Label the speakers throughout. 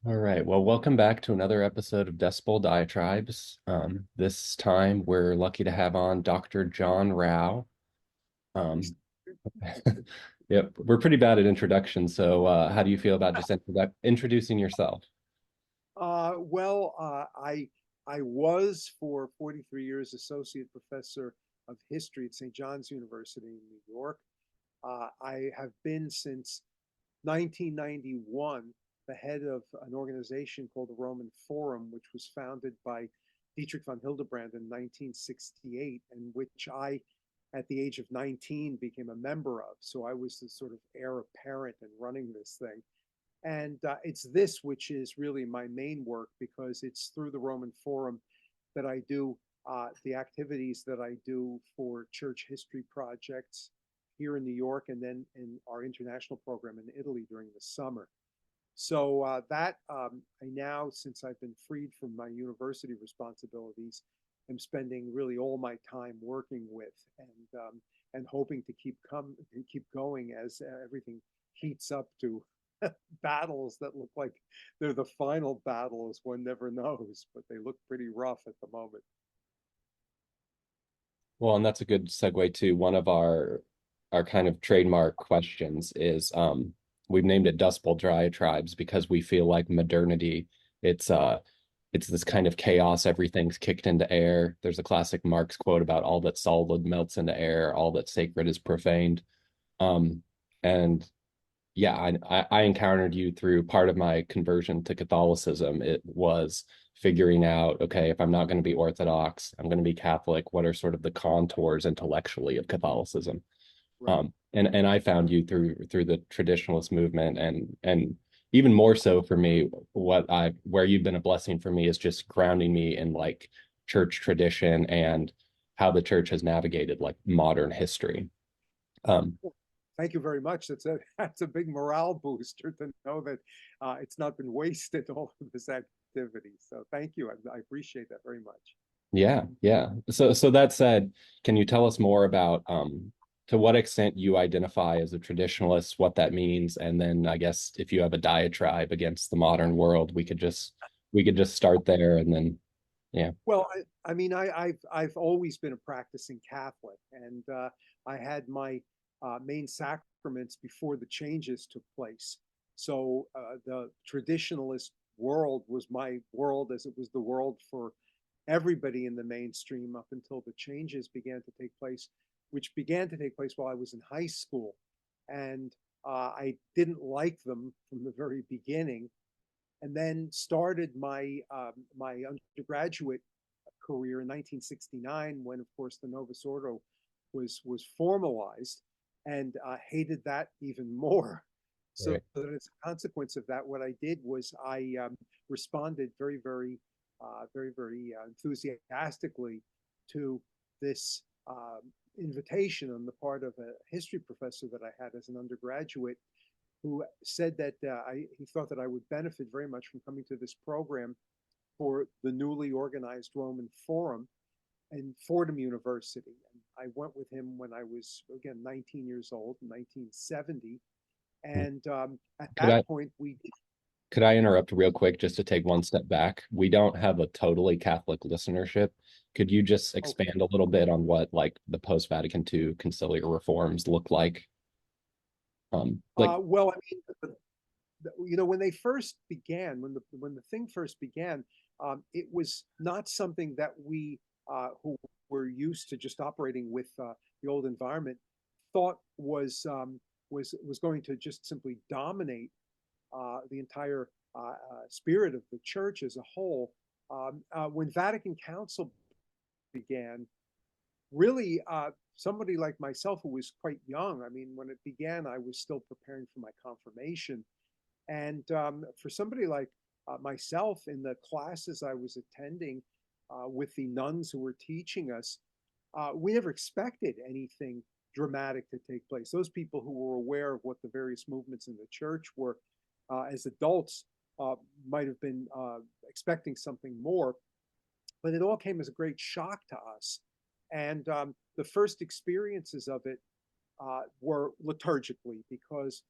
Speaker 1: All right. Well, welcome back to another episode of Decibel Diatribes. This time we're lucky to have on Dr. John Rao. Um, yep, we're pretty bad at introductions. So, how do you feel about just introducing yourself?
Speaker 2: I was for 43 years associate professor of history at St. John's University in New York. I have been since 1991 the head of an organization called the Roman Forum, which was founded by Dietrich von Hildebrand in 1968, and which I, at the age of 19, became a member of. So I was the sort of heir apparent in running this thing. And it's this which is really my main work because it's through the Roman Forum that I do the activities that I do for church history projects here in New York and then in our international program in Italy during the summer. So I now, since I've been freed from my university responsibilities, am spending really all my time working with and hoping to keep going as everything heats up to battles that look like they're the final battles. One never knows, but they look pretty rough at the moment.
Speaker 1: Well, and that's a good segue to one of our kind of trademark questions is we've named it Dust Bowl Diatribes because we feel like modernity, it's uh it's this kind of chaos, everything's kicked into air. There's a classic Marx quote about all that's solid melts into air, all that's sacred is profaned. Um, and yeah, I encountered you through part of my conversion to Catholicism. It was figuring out, okay, if I'm not going to be Orthodox, I'm going to be Catholic. What are sort of the contours intellectually of Catholicism?
Speaker 2: Right.
Speaker 1: And I found you through the traditionalist movement, and even more so for me, where you've been a blessing for me is just grounding me in like church tradition and how the church has navigated like modern history. Um,
Speaker 2: Well, thank you very much. That's a big morale booster to know that it's not been wasted all of this activity. So thank you. I appreciate that very much.
Speaker 1: Yeah, yeah. So that said, can you tell us more about to what extent you identify as a traditionalist, what that means, and then I guess if you have a diatribe against the modern world, we could just start there and then yeah.
Speaker 2: Well, I mean, I've always been a practicing Catholic, and I had my main sacraments before the changes took place. So the traditionalist world was my world, as it was the world for everybody in the mainstream up until the changes began to take place, which began to take place while I was in high school, and I didn't like them from the very beginning, and then started my undergraduate career in 1969, when, of course, the Novus Ordo was formalized, and hated that even more. So
Speaker 1: Right.
Speaker 2: that as a consequence of that, what I did was I responded very enthusiastically to this invitation on the part of a history professor that I had as an undergraduate, who said that he thought that I would benefit very much from coming to this program for the newly organized Roman Forum in Fordham University. And I went with him when I was, again, 19 years old, in 1970. And at
Speaker 1: Could
Speaker 2: that
Speaker 1: I
Speaker 2: point, we did.
Speaker 1: could I interrupt real quick just to take one step back? We don't have a totally Catholic listenership. Could you just
Speaker 2: Okay.
Speaker 1: expand a little bit on what like the post-Vatican II conciliar reforms look like? Like
Speaker 2: Well, I mean, when they first began, when the thing first began, it was not something that we who were used to just operating with the old environment thought was going to just simply dominate the entire spirit of the church as a whole. When Vatican Council began, really, somebody like myself who was quite young, I mean, when it began, I was still preparing for my confirmation, and for somebody like myself, in the classes I was attending with the nuns who were teaching us, we never expected anything dramatic to take place. Those people who were aware of what the various movements in the church were as adults might have been expecting something more, but it all came as a great shock to us. And the first experiences of it were liturgically, because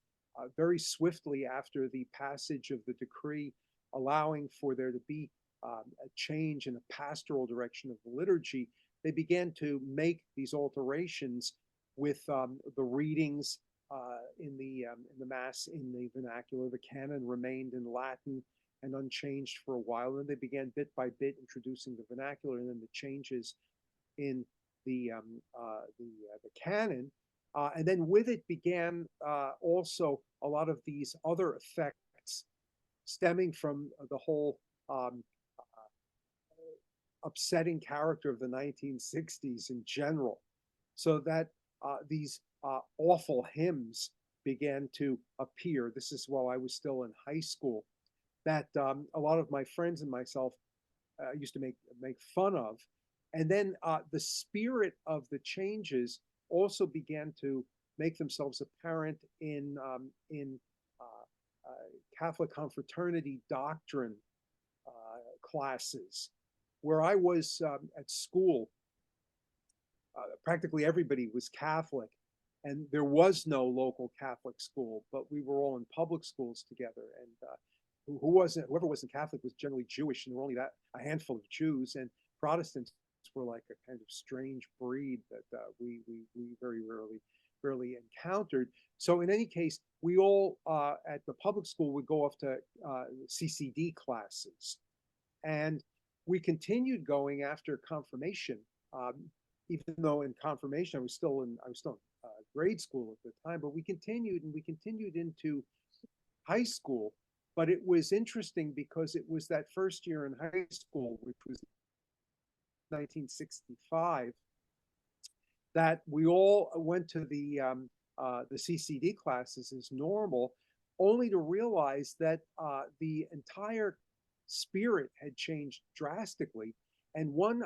Speaker 2: very swiftly after the passage of the decree allowing for there to be a change in the pastoral direction of the liturgy, they began to make these alterations with the readings in the Mass in the vernacular. The canon remained in Latin and unchanged for a while. And they began bit by bit introducing the vernacular, and then the changes in the canon. And then with it began also a lot of these other effects stemming from the whole upsetting character of the 1960s in general. So that these awful hymns began to appear. This is while I was still in high school, that a lot of my friends and myself used to make fun of. And then the spirit of the changes also began to make themselves apparent in Catholic confraternity doctrine classes. Where I was at school, practically everybody was Catholic, and there was no local Catholic school, but we were all in public schools together. And whoever wasn't Catholic was generally Jewish, and there were only a handful of Jews, and Protestants were like a kind of strange breed that we very rarely encountered. So in any case, we all at the public school would go off to CCD classes, and we continued going after confirmation. Even though in confirmation I was still in grade school at the time, but we continued into high school. But it was interesting because it was that first year in high school, which was 1965, that we all went to the CCD classes as normal, only to realize that the entire spirit had changed drastically. And one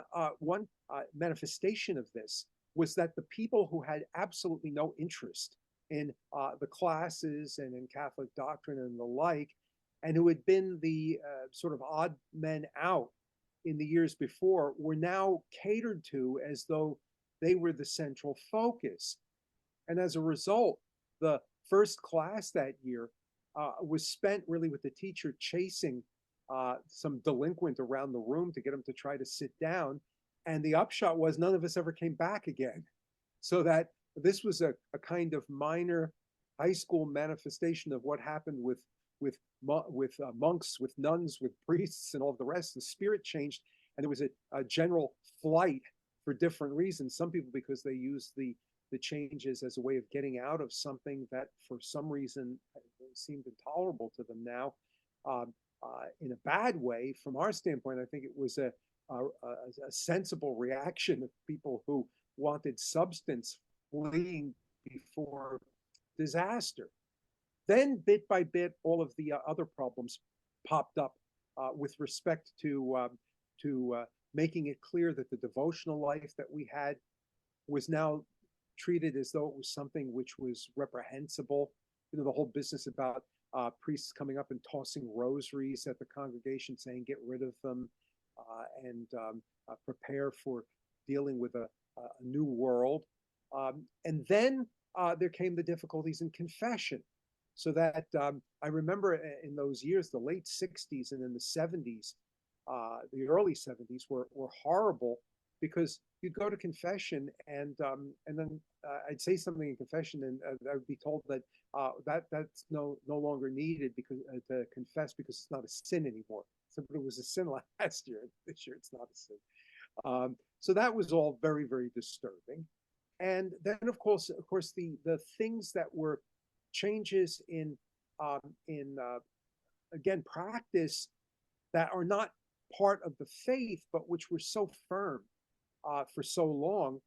Speaker 2: manifestation of this was that the people who had absolutely no interest in the classes and in Catholic doctrine and the like, and who had been the sort of odd men out in the years before, were now catered to as though they were the central focus. And as a result, the first class that year was spent really with the teacher chasing some delinquent around the room to get him to try to sit down. And the upshot was none of us ever came back again. So that this was a kind of minor high school manifestation of what happened with monks, with nuns, with priests, and all of the rest. The spirit changed, and there was a general flight for different reasons. Some people because they used the changes as a way of getting out of something that for some reason seemed intolerable to them now. In a bad way, from our standpoint, I think it was a sensible reaction of people who wanted substance fleeing before disaster. Then, bit by bit, all of the other problems popped up with respect to making it clear that the devotional life that we had was now treated as though it was something which was reprehensible. You know, the whole business about priests coming up and tossing rosaries at the congregation, saying, "Get rid of them," and prepare for dealing with a new world. And then there came the difficulties in confession. So that I remember in those years, the late 60s and in the 70s, the early 70s were horrible, because you'd go to confession and then I'd say something in confession, and I would be told that that's no longer needed because to confess, because it's not a sin anymore. So it was a sin last year. This year it's not a sin. So that was all very, very disturbing. And then of course the things that were changes in again practice that are not part of the faith, but which were so firm for so long,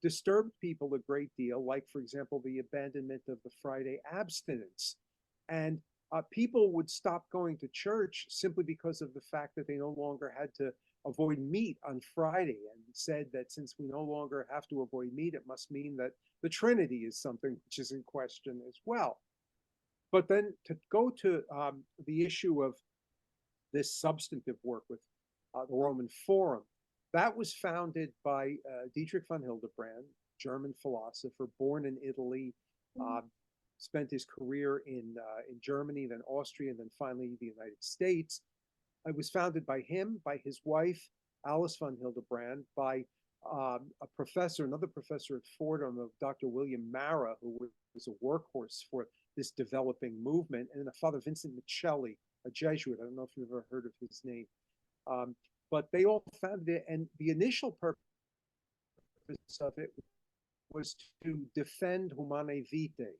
Speaker 2: disturbed people a great deal. Like, for example, the abandonment of the Friday abstinence. And people would stop going to church simply because of the fact that they no longer had to avoid meat on Friday, and said that since we no longer have to avoid meat, it must mean that the Trinity is something which is in question as well. But then to go to the issue of this substantive work with the Roman Forum, that was founded by Dietrich von Hildebrand, German philosopher, born in Italy, spent his career in Germany, then Austria, and then finally the United States. it was founded by him, by his wife, Alice von Hildebrand, by a professor, another professor at Fordham, of Dr. William Mara, who was a workhorse for this developing movement, and then Father Vincent Michelli, a Jesuit. I don't know if you've ever heard of his name. But they all founded it, and the initial purpose of it was to defend Humanae Vitae,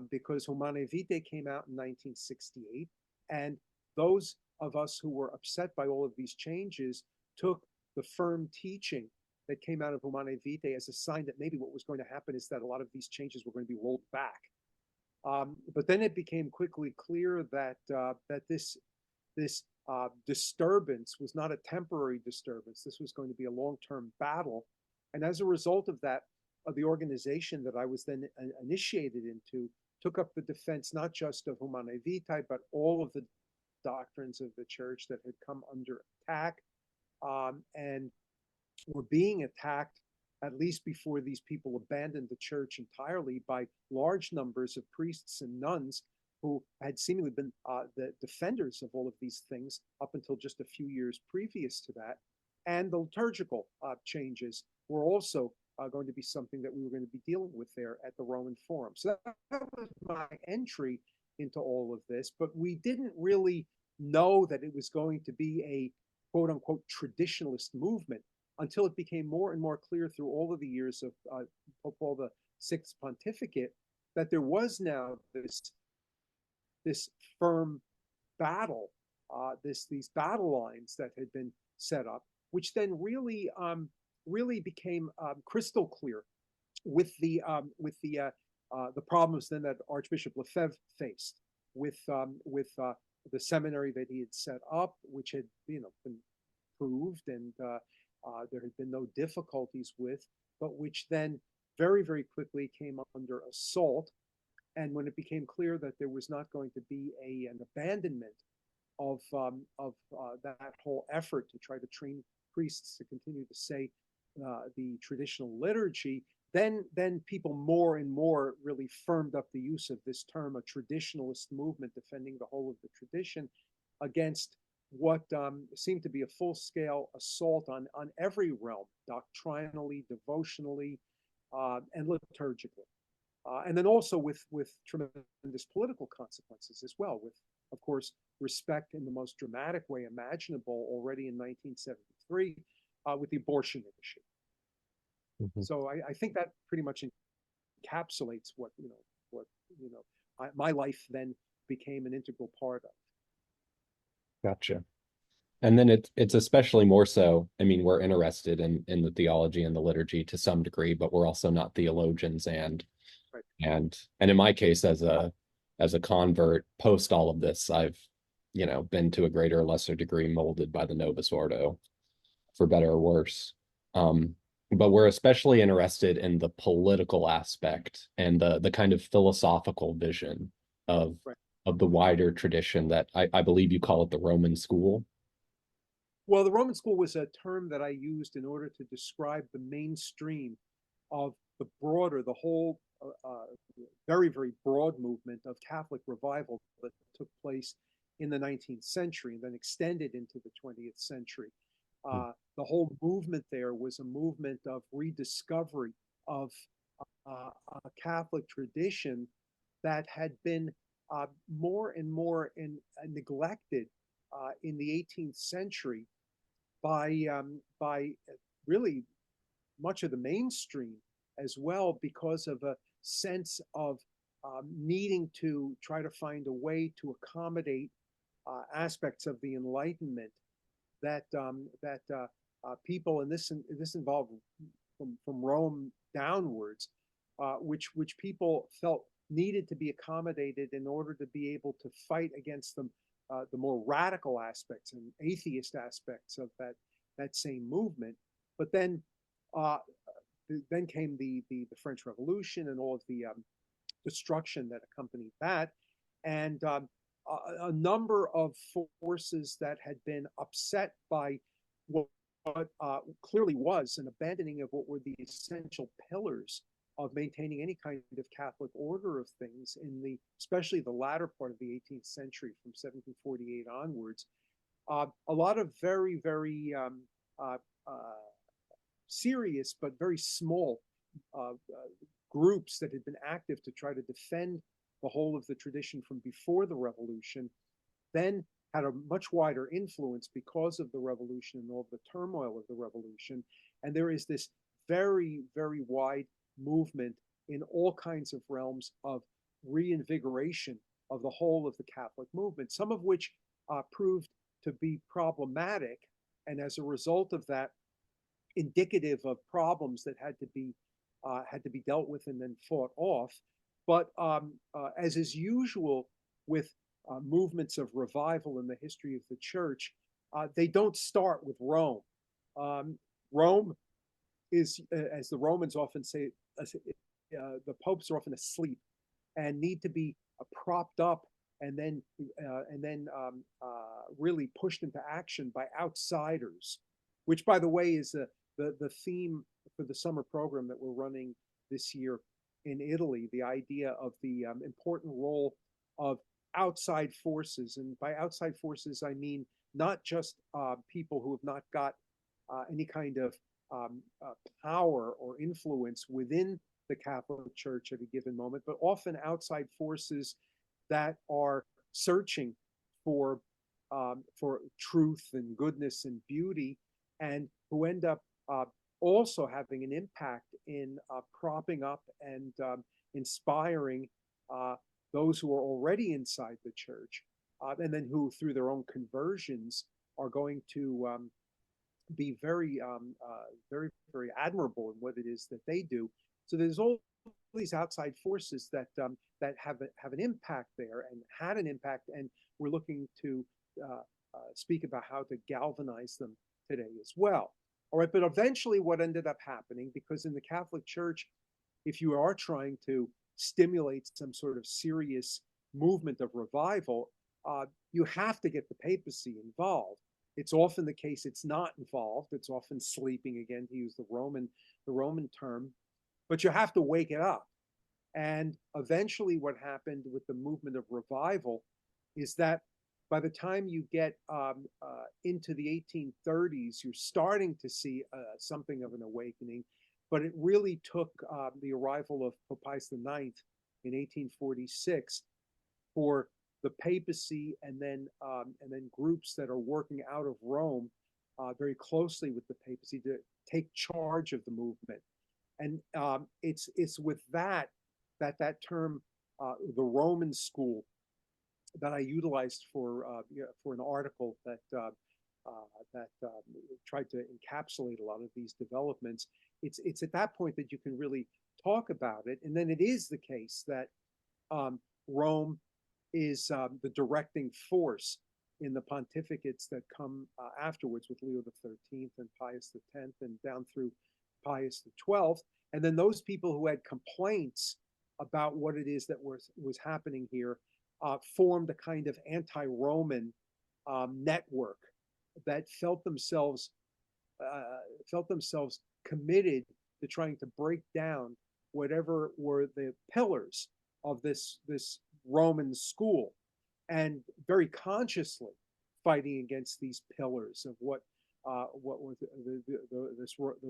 Speaker 2: because Humanae Vitae came out in 1968, and those of us who were upset by all of these changes took the firm teaching that came out of Humanae Vitae as a sign that maybe what was going to happen is that a lot of these changes were going to be rolled back. But then it became quickly clear that this disturbance was not a temporary disturbance. This was going to be a long-term battle. And as a result of that, the organization that I was then initiated into took up the defense not just of Humanae Vitae, but all of the doctrines of the church that had come under attack, and were being attacked, at least before these people abandoned the church entirely, by large numbers of priests and nuns who had seemingly been the defenders of all of these things up until just a few years previous to that. And the liturgical changes were also going to be something that we were going to be dealing with there at the Roman Forum. So that was my entry into all of this, but we didn't really know that it was going to be a quote unquote traditionalist movement until it became more and more clear through all of the years of Pope Paul VI's pontificate that there was now this firm battle, these battle lines that had been set up, which then really became crystal clear with the problems then that Archbishop Lefebvre faced with the seminary that he had set up, which had been proved and there had been no difficulties with, but which then very, very quickly came under assault. And when it became clear that there was not going to be an abandonment of that whole effort to try to train priests to continue to say the traditional liturgy, then people more and more really firmed up the use of this term, a traditionalist movement defending the whole of the tradition, against what seemed to be a full-scale assault on every realm, doctrinally, devotionally, and liturgically. And then also with tremendous political consequences as well, with, of course, respect in the most dramatic way imaginable already in 1973 with the abortion issue. Mm-hmm. So I think that pretty much encapsulates what my life then became an integral part of.
Speaker 1: Gotcha. And then it's especially more so, I mean, we're interested in the theology and the liturgy to some degree, but we're also not theologians, and right. and in my case, as a convert, post all of this, I've been to a greater or lesser degree molded by the Novus Ordo, for better or worse. But we're especially interested in the political aspect and the kind of philosophical vision of right. of the wider tradition that I believe you call it the Roman school.
Speaker 2: Well, the Roman school was a term that I used in order to describe the mainstream of the whole very, very broad movement of Catholic revival that took place in the 19th century and then extended into the 20th century. The whole movement there was a movement of rediscovery of a Catholic tradition that had been more and more neglected in the 18th century by really much of the mainstream as well, because of a sense of needing to try to find a way to accommodate aspects of the Enlightenment that people, and this involved from Rome downwards, which people felt needed to be accommodated in order to be able to fight against them. The more radical aspects and atheist aspects of that same movement. But then came the French Revolution and all of the destruction that accompanied that, and a number of forces that had been upset by what clearly was an abandoning of what were the essential pillars of maintaining any kind of Catholic order of things in especially the latter part of the 18th century, from 1748 onwards, A lot of very, very uh, uh, serious but very small groups that had been active to try to defend the whole of the tradition from before the revolution, then had a much wider influence because of the revolution and all the turmoil of the revolution. And there is this very, very wide movement in all kinds of realms of reinvigoration of the whole of the Catholic movement, some of which proved to be problematic. And as a result of that, indicative of problems that had to be dealt with and then fought off. But as is usual with movements of revival in the history of the church, they don't start with Rome. Rome is, as the Romans often say, the popes are often asleep and need to be propped up and then really pushed into action by outsiders, which, by the way, is the theme for the summer program that we're running this year in Italy. The idea of the important role of outside forces, and by outside forces I mean not just people who have not got any kind of power or influence within the Catholic Church at a given moment, but often outside forces that are searching for truth and goodness and beauty, and who end up also having an impact in propping up and inspiring those who are already inside the church, and then who, through their own conversions, are going to be very, very admirable in what it is that they do. So there's all these outside forces that have an impact there and had an impact, and we're looking to speak about how to galvanize them today as well. All right, but eventually, what ended up happening, because in the Catholic Church, if you are trying to stimulate some sort of serious movement of revival, you have to get the papacy involved. It's often the case it's not involved. It's often sleeping, again, to use the Roman term, but you have to wake it up. And eventually, what happened with the movement of revival is that by the time you get into the 1830s, you're starting to see something of an awakening. But it really took the arrival of Pope Pius IX in 1846 for the papacy and then groups that are working out of Rome very closely with the papacy to take charge of the movement. And it's with that term, the Roman school, that I utilized for an article that tried to encapsulate a lot of these developments. It's at that point that you can really talk about it, and then it is the case that Rome is the directing force in the pontificates that come afterwards, with Leo XIII and Pius X and down through Pius XII. And then those people who had complaints about what it is that was happening here formed a kind of anti-Roman network that felt themselves committed to trying to break down whatever were the pillars of this Roman school, and very consciously fighting against these pillars of what was the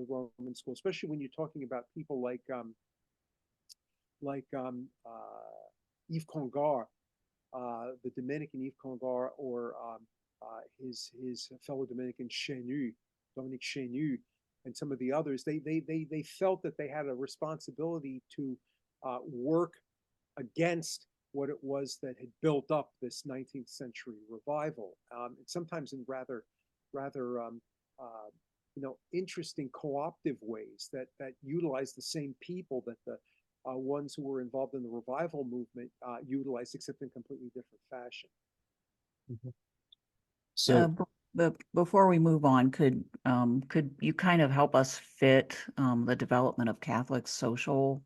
Speaker 2: Roman school, especially when you're talking about people like Yves Congar, the Dominican Yves Congar, or his fellow Dominican Dominique Chenu, and some of the others. They felt that they had a responsibility to work against what it was that had built up this 19th century revival, sometimes in rather interesting co-optive ways that utilize the same people that the ones who were involved in the revival movement utilized, except in completely different fashion.
Speaker 1: Mm-hmm. So,
Speaker 3: but before we move on, could you kind of help us fit the development of Catholic social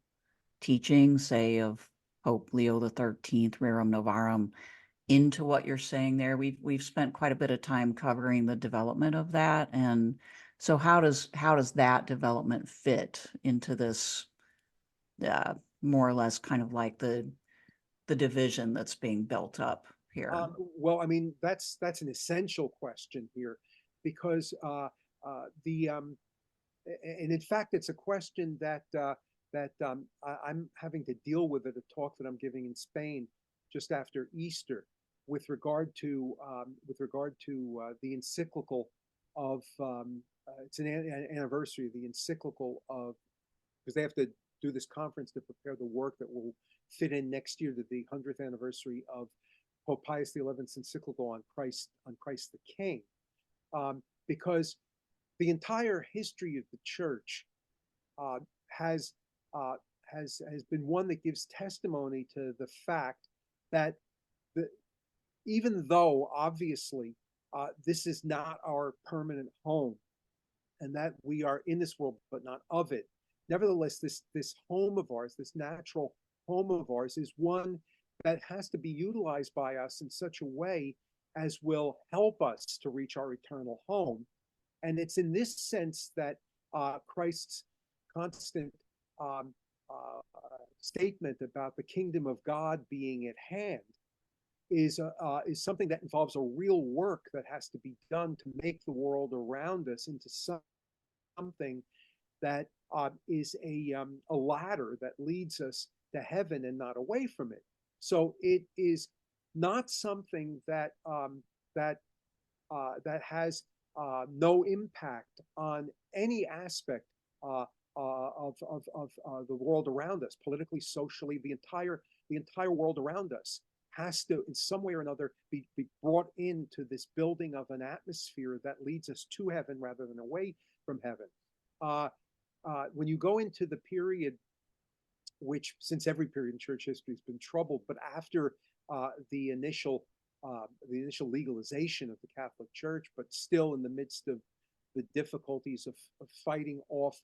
Speaker 3: teaching, say of Pope Leo XIII, Rerum Novarum, into what you're saying there? We've spent quite a bit of time covering the development of that, and so how does that development fit into this more or less kind of like the division that's being built up here?
Speaker 2: Well, I mean, that's an essential question here, because the and in fact, it's a question I'm having to deal with at a talk that I'm giving in Spain just after Easter, with regard to the encyclical of it's an anniversary of the encyclical of, because they have to do this conference to prepare the work that will fit in next year to the 100th anniversary of Pope Pius XI's encyclical on Christ the King, because the entire history of the church uh, has has been one that gives testimony to the fact that the, even though obviously this is not our permanent home, and that we are in this world but not of it, nevertheless, this home of ours, this natural home of ours, is one that has to be utilized by us in such a way as will help us to reach our eternal home. And it's in this sense that Christ's constant um, statement about the kingdom of God being at hand is something that involves a real work that has to be done to make the world around us into something that is a ladder that leads us to heaven and not away from it. So it is not something that has no impact on any aspect of the world around us, politically, socially. The entire world around us has to, in some way or another, be brought into this building of an atmosphere that leads us to heaven rather than away from heaven. When you go into the period, which since every period in church history has been troubled, but after the initial legalization of the Catholic Church, but still in the midst of the difficulties of fighting off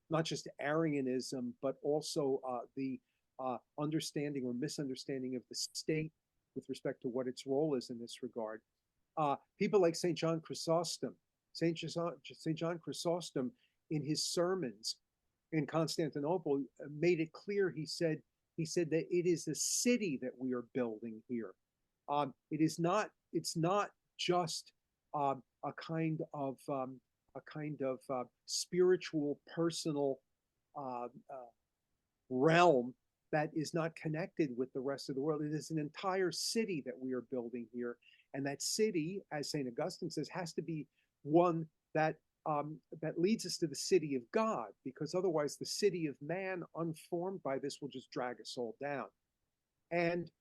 Speaker 2: not just Arianism, but also the understanding or misunderstanding of the state with respect to what its role is in this regard. People like St. John Chrysostom, St. John Chrysostom, in his sermons in Constantinople, made it clear. He said that it is a city that we are building here. It's not just a kind of spiritual, personal realm that is not connected with the rest of the world. It is an entire city that we are building here, and that city, as Saint Augustine says, has to be one that leads us to the city of God, because otherwise the city of man, unformed by this, will just drag us all down. And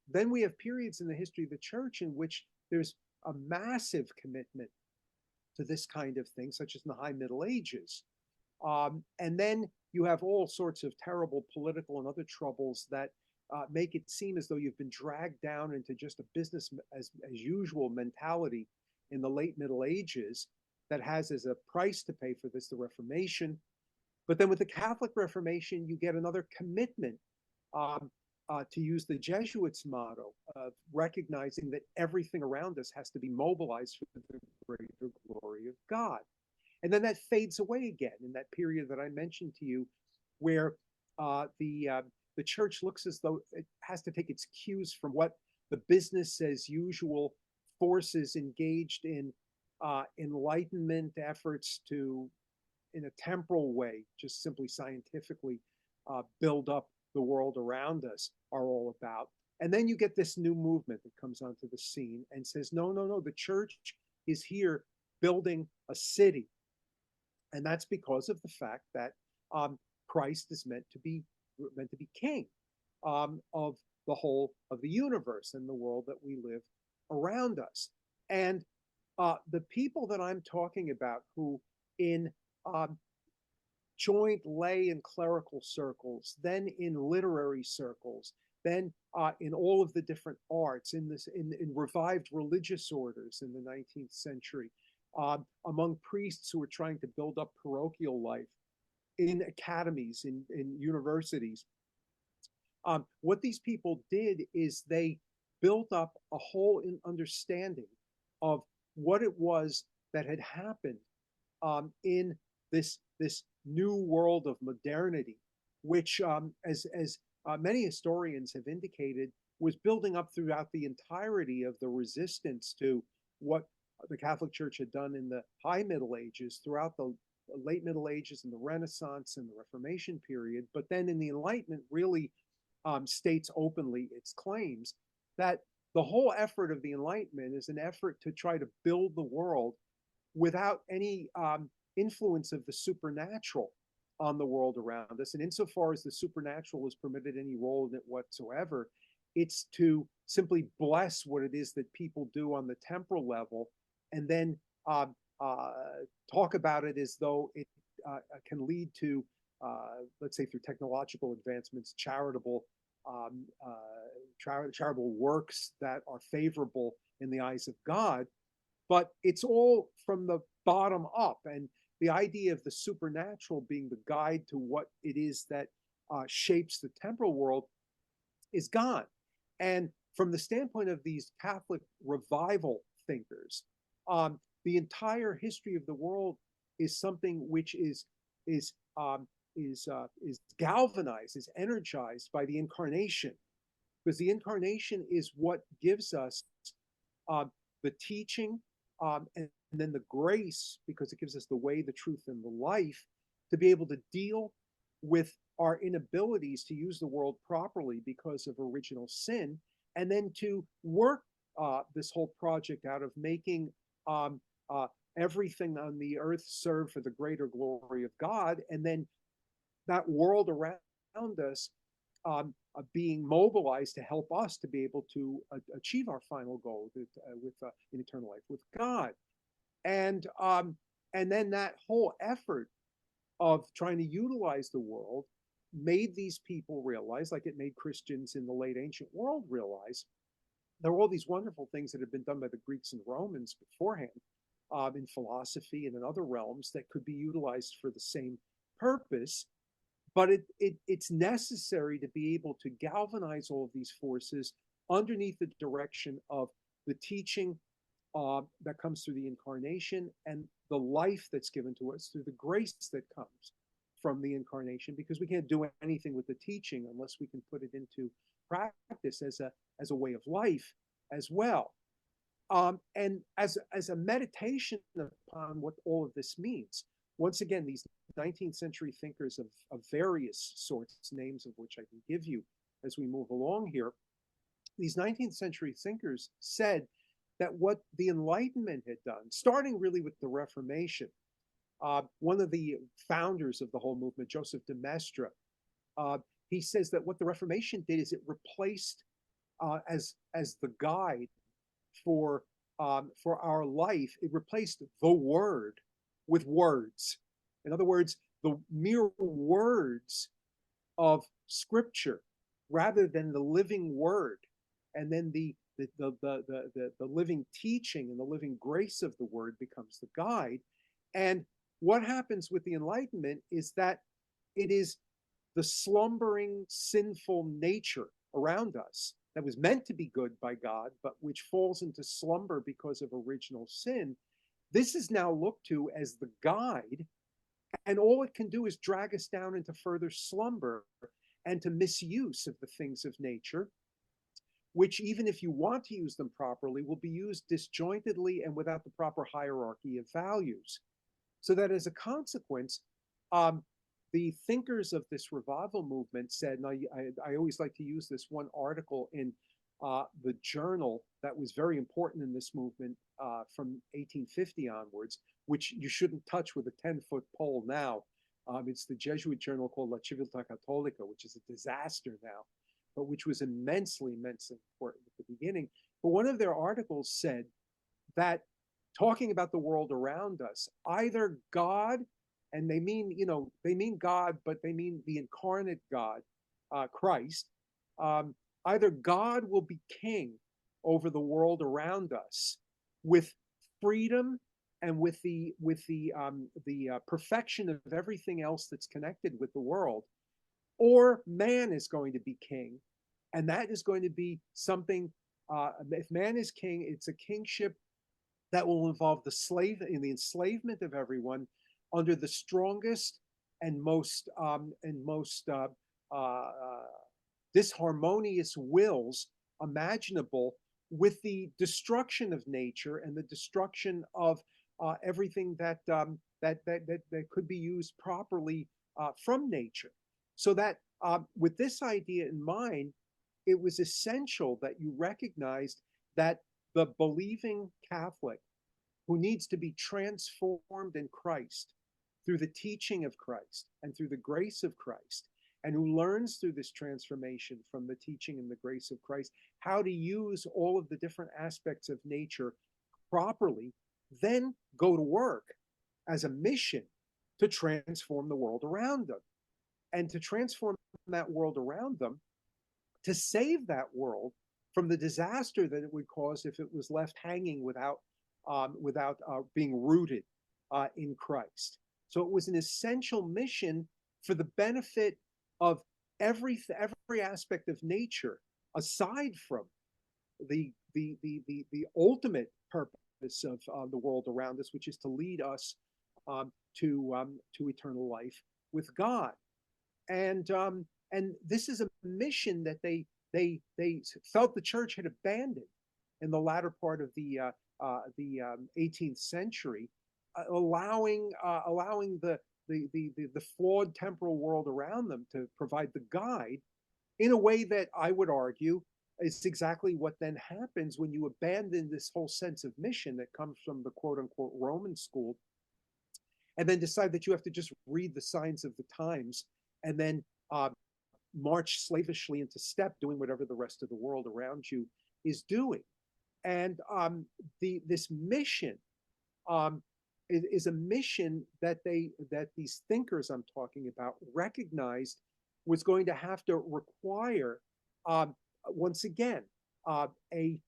Speaker 2: then we have periods in the history of the church in which there's a massive commitment to this kind of thing, such as in the High Middle Ages. And then you have all sorts of terrible political and other troubles that make it seem as though you've been dragged down into just a business as usual mentality in the late Middle Ages that has as a price to pay for this the Reformation. But then with the Catholic Reformation, you get another commitment, to use the Jesuits' motto of recognizing that everything around us has to be mobilized for the greater glory of God. And then that fades away again in that period that I mentioned to you, where the church looks as though it has to take its cues from what the business as usual forces engaged in enlightenment efforts to, in a temporal way, just simply scientifically build up the world around us, are all about. And then you get this new movement that comes onto the scene and says, no, no, no, the church is here building a city. And that's because of the fact that Christ is meant to be king of the whole of the universe and the world that we live around us. And the people that I'm talking about, who in joint lay and clerical circles, then in literary circles, then in all of the different arts, in revived religious orders in the 19th century, among priests who were trying to build up parochial life, in academies, in universities. What these people did is they built up a whole understanding of what it was that had happened in this new world of modernity, which, as many historians have indicated, was building up throughout the entirety of the resistance to what the Catholic Church had done in the High Middle Ages, throughout the late Middle Ages and the Renaissance and the Reformation period, but then in the Enlightenment really states openly its claims that the whole effort of the Enlightenment is an effort to try to build the world without any influence of the supernatural on the world around us. And insofar as the supernatural is permitted any role in it whatsoever, it's to simply bless what it is that people do on the temporal level, and then talk about it as though it can lead to, let's say, through technological advancements, charitable works that are favorable in the eyes of God. But it's all from the bottom up. And the idea of the supernatural being the guide to what it is that shapes the temporal world is gone. And from the standpoint of these Catholic revival thinkers, the entire history of the world is something which is galvanized, is energized by the incarnation, because the incarnation is what gives us the teaching and then the grace, because it gives us the way, the truth, and the life to be able to deal with our inabilities to use the world properly because of original sin, and then to work this whole project out of making everything on the earth serve for the greater glory of God, and then that world around us being mobilized to help us to be able to achieve our final goal with in eternal life with God. And then that whole effort of trying to utilize the world made these people realize, like it made Christians in the late ancient world realize, there were all these wonderful things that had been done by the Greeks and Romans beforehand in philosophy and in other realms that could be utilized for the same purpose. But it's necessary to be able to galvanize all of these forces underneath the direction of the teaching that comes through the incarnation and the life that's given to us through the grace that comes from the incarnation, because we can't do anything with the teaching unless we can put it into practice as a way of life as well. And as a meditation upon what all of this means, once again, these 19th century thinkers of various sorts, names of which I can give you as we move along here, these 19th century thinkers said that what the Enlightenment had done, starting really with the Reformation, one of the founders of the whole movement, Joseph de Maistre, he says that what the Reformation did is it replaced as the guide for our life, it replaced the word with words. In other words, the mere words of Scripture, rather than the living word, and then the living teaching and the living grace of the word becomes the guide. And what happens with the Enlightenment is that it is the slumbering, sinful nature around us that was meant to be good by God, but which falls into slumber because of original sin. This is now looked to as the guide, and all it can do is drag us down into further slumber and to misuse of the things of nature, which, even if you want to use them properly, will be used disjointedly and without the proper hierarchy of values. So that as a consequence, the thinkers of this revival movement said, and I always like to use this one article in the journal that was very important in this movement from 1850 onwards, which you shouldn't touch with a 10-foot pole now. It's the Jesuit journal called La Civiltà Cattolica, which is a disaster now, but which was immensely, immensely important at the beginning. But one of their articles said that, talking about the world around us, either God, and they mean God, but they mean the incarnate God, Christ, either God will be king over the world around us with freedom and with the perfection of everything else that's connected with the world, or man is going to be king, and that is going to be something. If man is king, it's a kingship that will involve the enslavement of everyone under the strongest and most disharmonious wills imaginable, with the destruction of nature and the destruction of everything that could be used properly from nature. So that with this idea in mind, it was essential that you recognized that the believing Catholic who needs to be transformed in Christ through the teaching of Christ and through the grace of Christ, and who learns through this transformation from the teaching and the grace of Christ how to use all of the different aspects of nature properly, then go to work as a mission to transform the world around them, and to transform that world around them, to save that world from the disaster that it would cause if it was left hanging without being rooted in Christ. So it was an essential mission for the benefit of every aspect of nature, aside from the ultimate purpose of the world around us, which is to lead us to eternal life with God. And this is a mission that they felt the church had abandoned in the latter part of the 18th century, allowing the flawed temporal world around them to provide the guide, in a way that I would argue is exactly what then happens when you abandon this whole sense of mission that comes from the quote unquote Roman school, and then decide that you have to just read the signs of the times and then march slavishly into step, doing whatever the rest of the world around you is doing. And this mission is a mission that these thinkers I'm talking about recognized was going to have to require, once again, a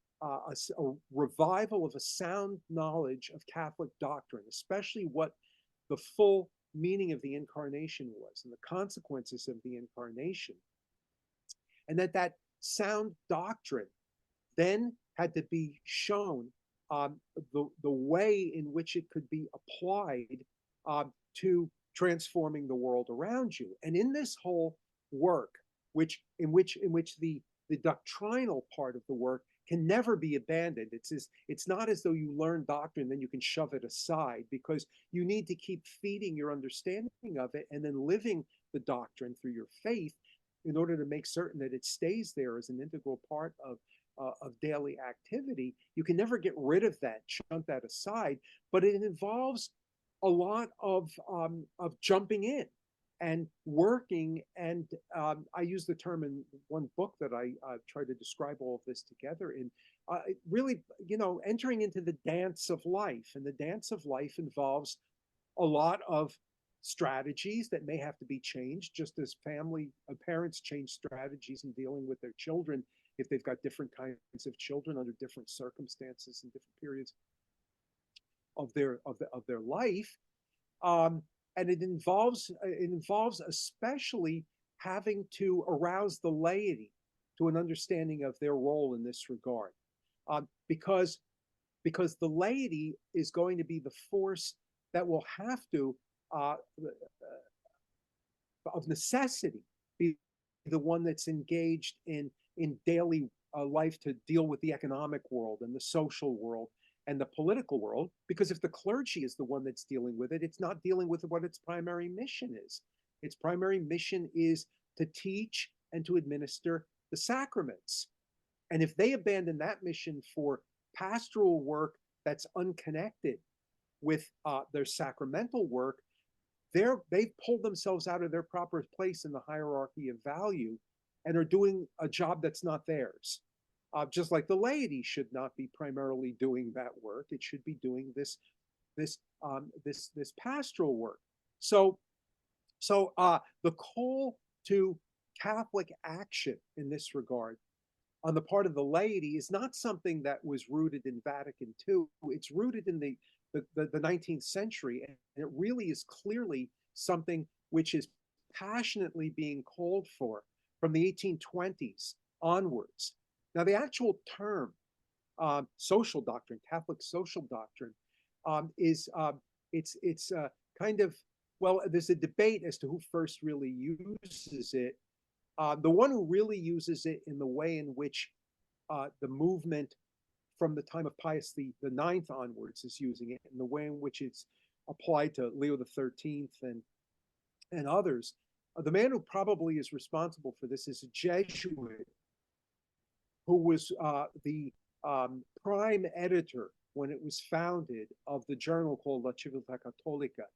Speaker 2: revival of a sound knowledge of Catholic doctrine, especially what the full meaning of the incarnation was and the consequences of the incarnation. And that sound doctrine then had to be shown the way in which it could be applied to transforming the world around you. And in this whole work, in which the doctrinal part of the work can never be abandoned. It's not as though you learn doctrine, then you can shove it aside, because you need to keep feeding your understanding of it and then living the doctrine through your faith in order to make certain that it stays there as an integral part of daily activity. You can never get rid of that, shunt that aside, but it involves a lot of jumping in and working. And I use the term in one book that I try to describe all of this together in, really, entering into the dance of life. And the dance of life involves a lot of strategies that may have to be changed, just as parents change strategies in dealing with their children if they've got different kinds of children under different circumstances and different periods of their life. And it involves especially having to arouse the laity to an understanding of their role in this regard, because the laity is going to be the force that will have to, of necessity, be the one that's engaged in daily life to deal with the economic world and the social world and the political world. Because if the clergy is the one that's dealing with it, it's not dealing with what its primary mission is. Its primary mission is to teach and to administer the sacraments. And if they abandon that mission for pastoral work that's unconnected with their sacramental work, they've pulled themselves out of their proper place in the hierarchy of value and are doing a job that's not theirs. Just like the laity should not be primarily doing that work, it should be doing this pastoral work. So the call to Catholic action in this regard on the part of the laity is not something that was rooted in Vatican II. It's rooted in the 19th century, and it really is clearly something which is passionately being called for from the 1820s onwards. Now, the actual term social doctrine, Catholic social doctrine, is kind of, well, there's a debate as to who first really uses it. The one who really uses it in the way in which the movement from the time of Pius the Ninth onwards is using it, and the way in which it's applied to Leo the 13th and others. The man who probably is responsible for this is a Jesuit who was the prime editor when it was founded of the journal called La Civiltà Cattolica,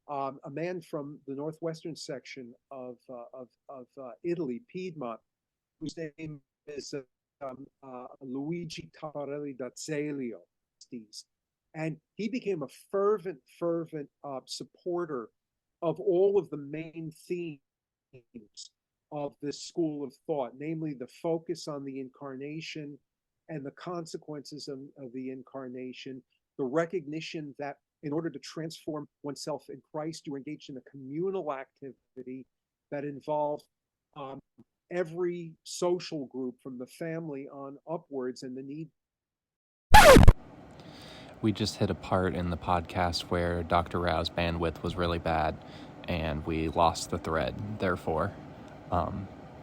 Speaker 2: a man from the northwestern section of Italy, Piedmont, whose name is Luigi Taparelli d'Azeglio. And he became a fervent supporter of all of the main themes of this school of thought, namely the focus on the incarnation and the consequences of the incarnation, the recognition that in order to transform oneself in Christ, you engage in a communal activity that involves every social group from the family on upwards, and the need.
Speaker 1: We just hit a part in the podcast where Dr. Rao's bandwidth was really bad and we lost the thread. Therefore,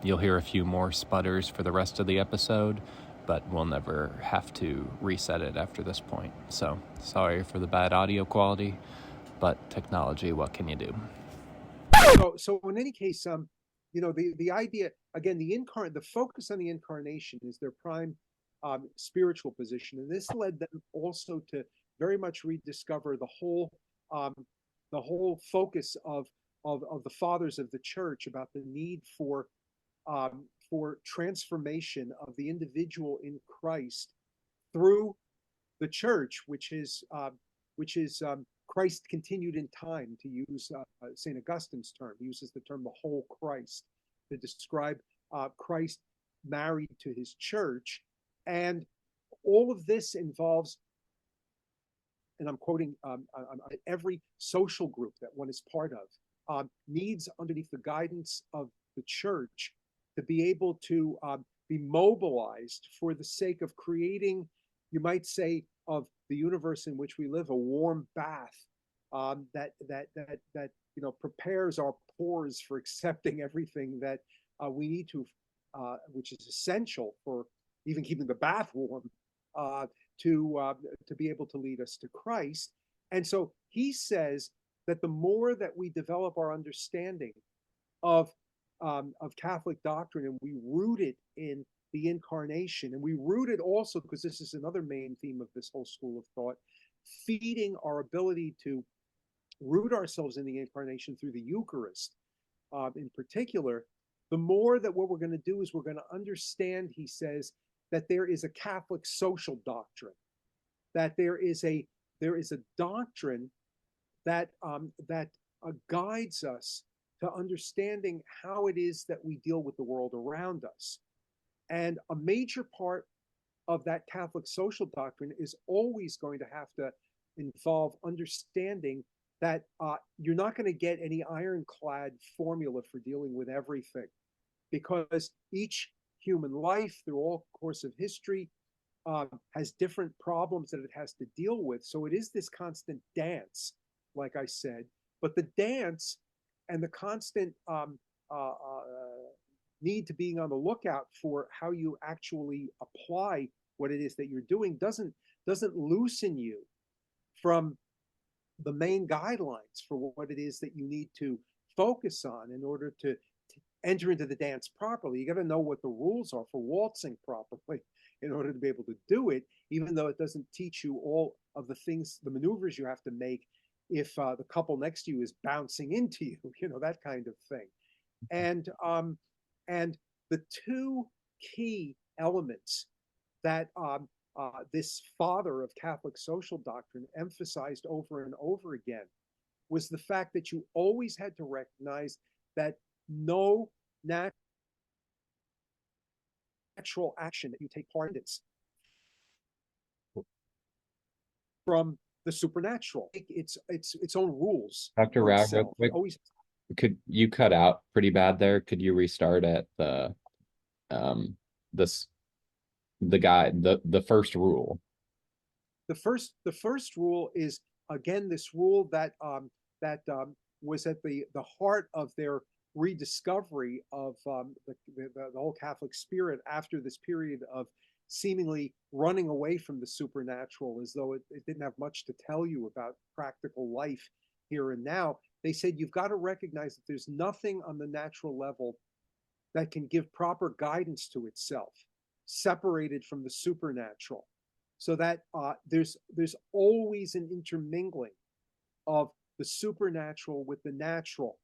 Speaker 1: you'll hear a few more sputters for the rest of the episode, but we'll never have to reset it after this point. So, sorry for the bad audio quality, but technology, what can you do?
Speaker 2: So in any case, the idea, again, the focus on the incarnation is their prime spiritual position, and this led them also to very much rediscover the whole focus of the fathers of the church about the need for transformation of the individual in Christ through the church, which is Christ continued in time, to use St. Augustine's term. He uses the term the whole Christ to describe Christ married to his church. And all of this involves, and I'm quoting, every social group that one is part of needs, underneath the guidance of the church, to be able to be mobilized for the sake of creating, you might say, of the universe in which we live, a warm bath that prepares our pores for accepting everything that we need to, which is essential for even keeping the bath warm, to be able to lead us to Christ. And so he says that the more that we develop our understanding of Catholic doctrine, and we root it in the incarnation, and we root it also, because this is another main theme of this whole school of thought, feeding our ability to root ourselves in the incarnation through the Eucharist, in particular, the more that what we're going to do is we're going to understand, he says, that there is a Catholic social doctrine, that there is a doctrine that guides us to understanding how it is that we deal with the world around us. And a major part of that Catholic social doctrine is always going to have to involve understanding that you're not going to get any ironclad formula for dealing with everything, because each human life through all course of history has different problems that it has to deal with. So it is this constant dance, like I said, but the dance and the constant need to being on the lookout for how you actually apply what it is that you're doing doesn't loosen you from the main guidelines for what it is that you need to focus on in order to enter into the dance properly. You got to know what the rules are for waltzing properly in order to be able to do it, even though it doesn't teach you all of the things, the maneuvers you have to make if the couple next to you is bouncing into you, that kind of thing. And the two key elements that this father of Catholic social doctrine emphasized over and over again was the fact that you always had to recognize that no natural action that you take part in is from the supernatural. It's its own rules.
Speaker 1: Dr. Rao, real quick, could you cut out pretty bad there? Could you restart at the first rule?
Speaker 2: The first rule is, again, this rule that was at the heart of their rediscovery of the whole Catholic spirit after this period of seemingly running away from the supernatural as though it didn't have much to tell you about practical life here and now. They said you've got to recognize that there's nothing on the natural level that can give proper guidance to itself, separated from the supernatural. So that there's always an intermingling of the supernatural with the natural.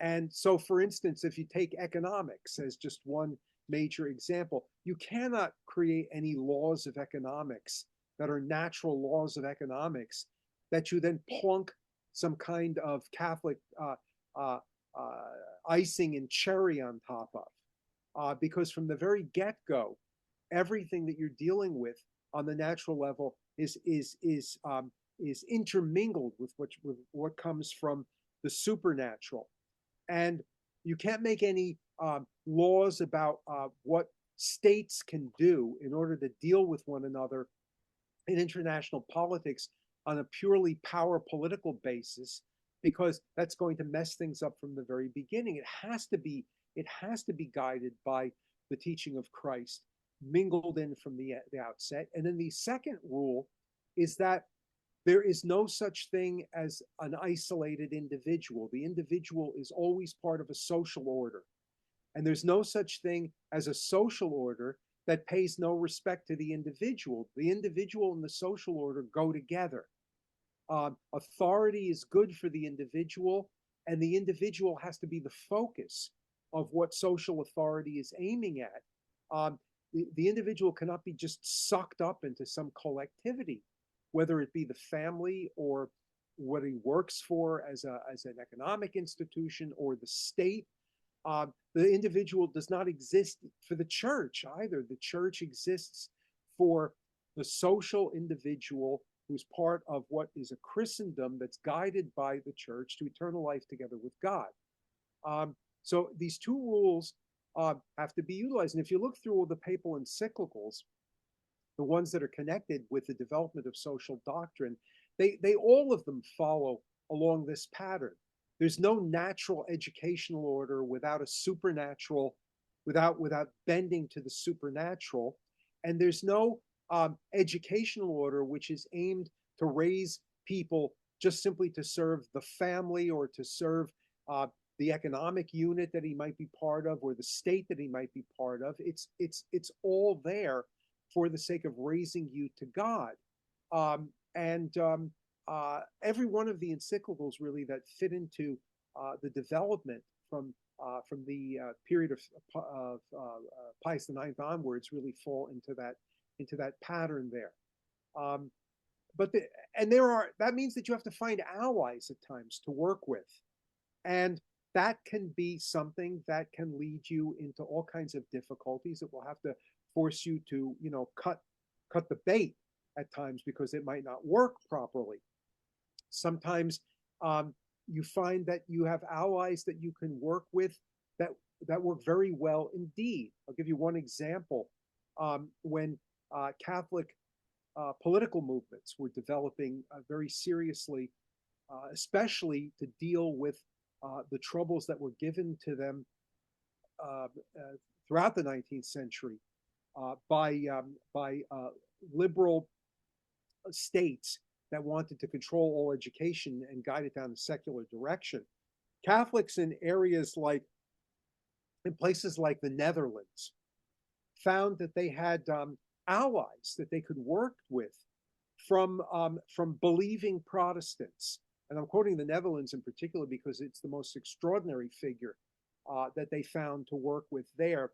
Speaker 2: And so, for instance, if you take economics as just one major example, you cannot create any laws of economics that are natural laws of economics that you then plunk some kind of Catholic uh, icing and cherry on top of. Because from the very get-go, everything that you're dealing with on the natural level is intermingled with what comes from the supernatural. And you can't make any laws about what states can do in order to deal with one another in international politics on a purely power political basis, because that's going to mess things up from the very beginning. It has to be guided by the teaching of Christ, mingled in from the outset. And then the second rule is that there is no such thing as an isolated individual. The individual is always part of a social order. And there's no such thing as a social order that pays no respect to the individual. The individual and the social order go together. Authority is good for the individual, and the individual has to be the focus of what social authority is aiming at. The individual cannot be just sucked up into some collectivity, whether it be the family or what he works for as an economic institution or the state. The individual does not exist for the church either. The church exists for the social individual who's part of what is a Christendom that's guided by the church to eternal life together with God. So these two rules have to be utilized. And if you look through all the papal encyclicals, the ones that are connected with the development of social doctrine, they all of them follow along this pattern. There's no natural educational order without a supernatural, without bending to the supernatural. And there's no educational order which is aimed to raise people just simply to serve the family or to serve the economic unit that he might be part of or the state that he might be part of. It's all there for the sake of raising you to God. Every one of the encyclicals really that fit into the development from the period of Pius IX onwards really fall into that pattern there. That means that you have to find allies at times to work with, and that can be something that can lead you into all kinds of difficulties. It will have to force you to cut the bait at times because it might not work properly. Sometimes you find that you have allies that you can work with that work very well indeed. I'll give you one example. When Catholic political movements were developing very seriously, especially to deal with the troubles that were given to them throughout the 19th century by liberal states that wanted to control all education and guide it down a secular direction. Catholics in places like the Netherlands found that they had allies that they could work with from believing Protestants. And I'm quoting the Netherlands in particular because it's the most extraordinary figure that they found to work with there.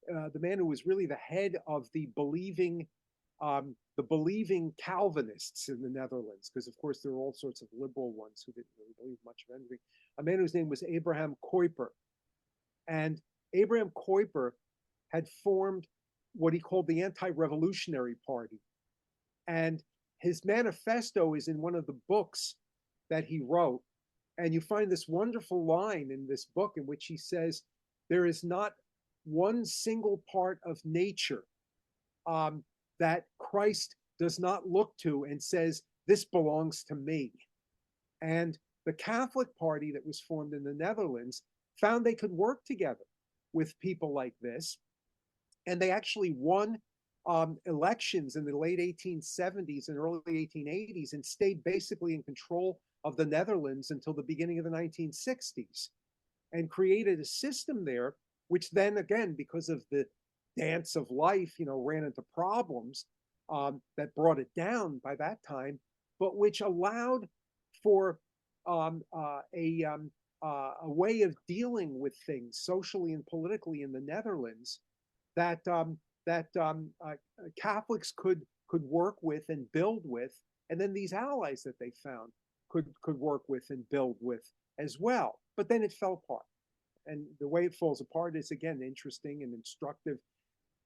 Speaker 2: The man who was really the head of the believing Calvinists in the Netherlands, because of course there were all sorts of liberal ones who didn't really believe much of anything. A man whose name was Abraham Kuyper. And Abraham Kuyper had formed what he called the Anti-Revolutionary Party. And his manifesto is in one of the books that he wrote. And you find this wonderful line in this book in which he says, there is not one single part of nature that Christ does not look to and says, this belongs to me. And the Catholic Party that was formed in the Netherlands found they could work together with people like this. And they actually won elections in the late 1870s and early 1880s and stayed basically in control of the Netherlands until the beginning of the 1960s, and created a system there, which then again, because of the dance of life, ran into problems that brought it down by that time, but which allowed for a way of dealing with things socially and politically in the Netherlands that Catholics could work with and build with, and then these allies that they found could work with and build with as well. But then it fell apart, and the way it falls apart is again interesting and instructive,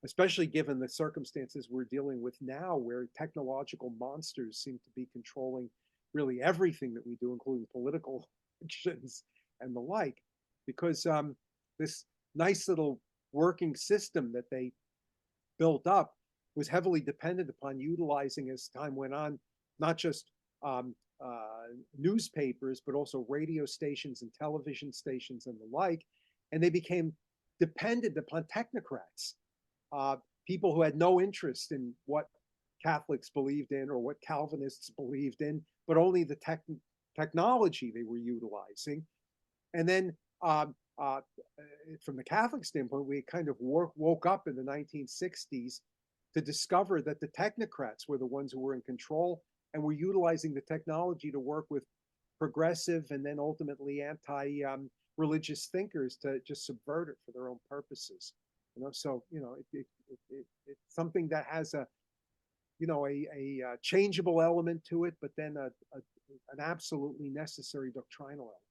Speaker 2: especially given the circumstances we're dealing with now, where technological monsters seem to be controlling really everything that we do, including political actions and the like. Because this nice little working system that they built up was heavily dependent upon utilizing, as time went on, not just newspapers, but also radio stations and television stations and the like. And they became dependent upon technocrats, people who had no interest in what Catholics believed in or what Calvinists believed in, but only the technology they were utilizing. And then from the Catholic standpoint, we kind of woke up in the 1960s to discover that the technocrats were the ones who were in control and were utilizing the technology to work with progressive and then ultimately anti-religious thinkers to just subvert it for their own purposes. So it's something that has a changeable element to it, but then an absolutely necessary doctrinal element.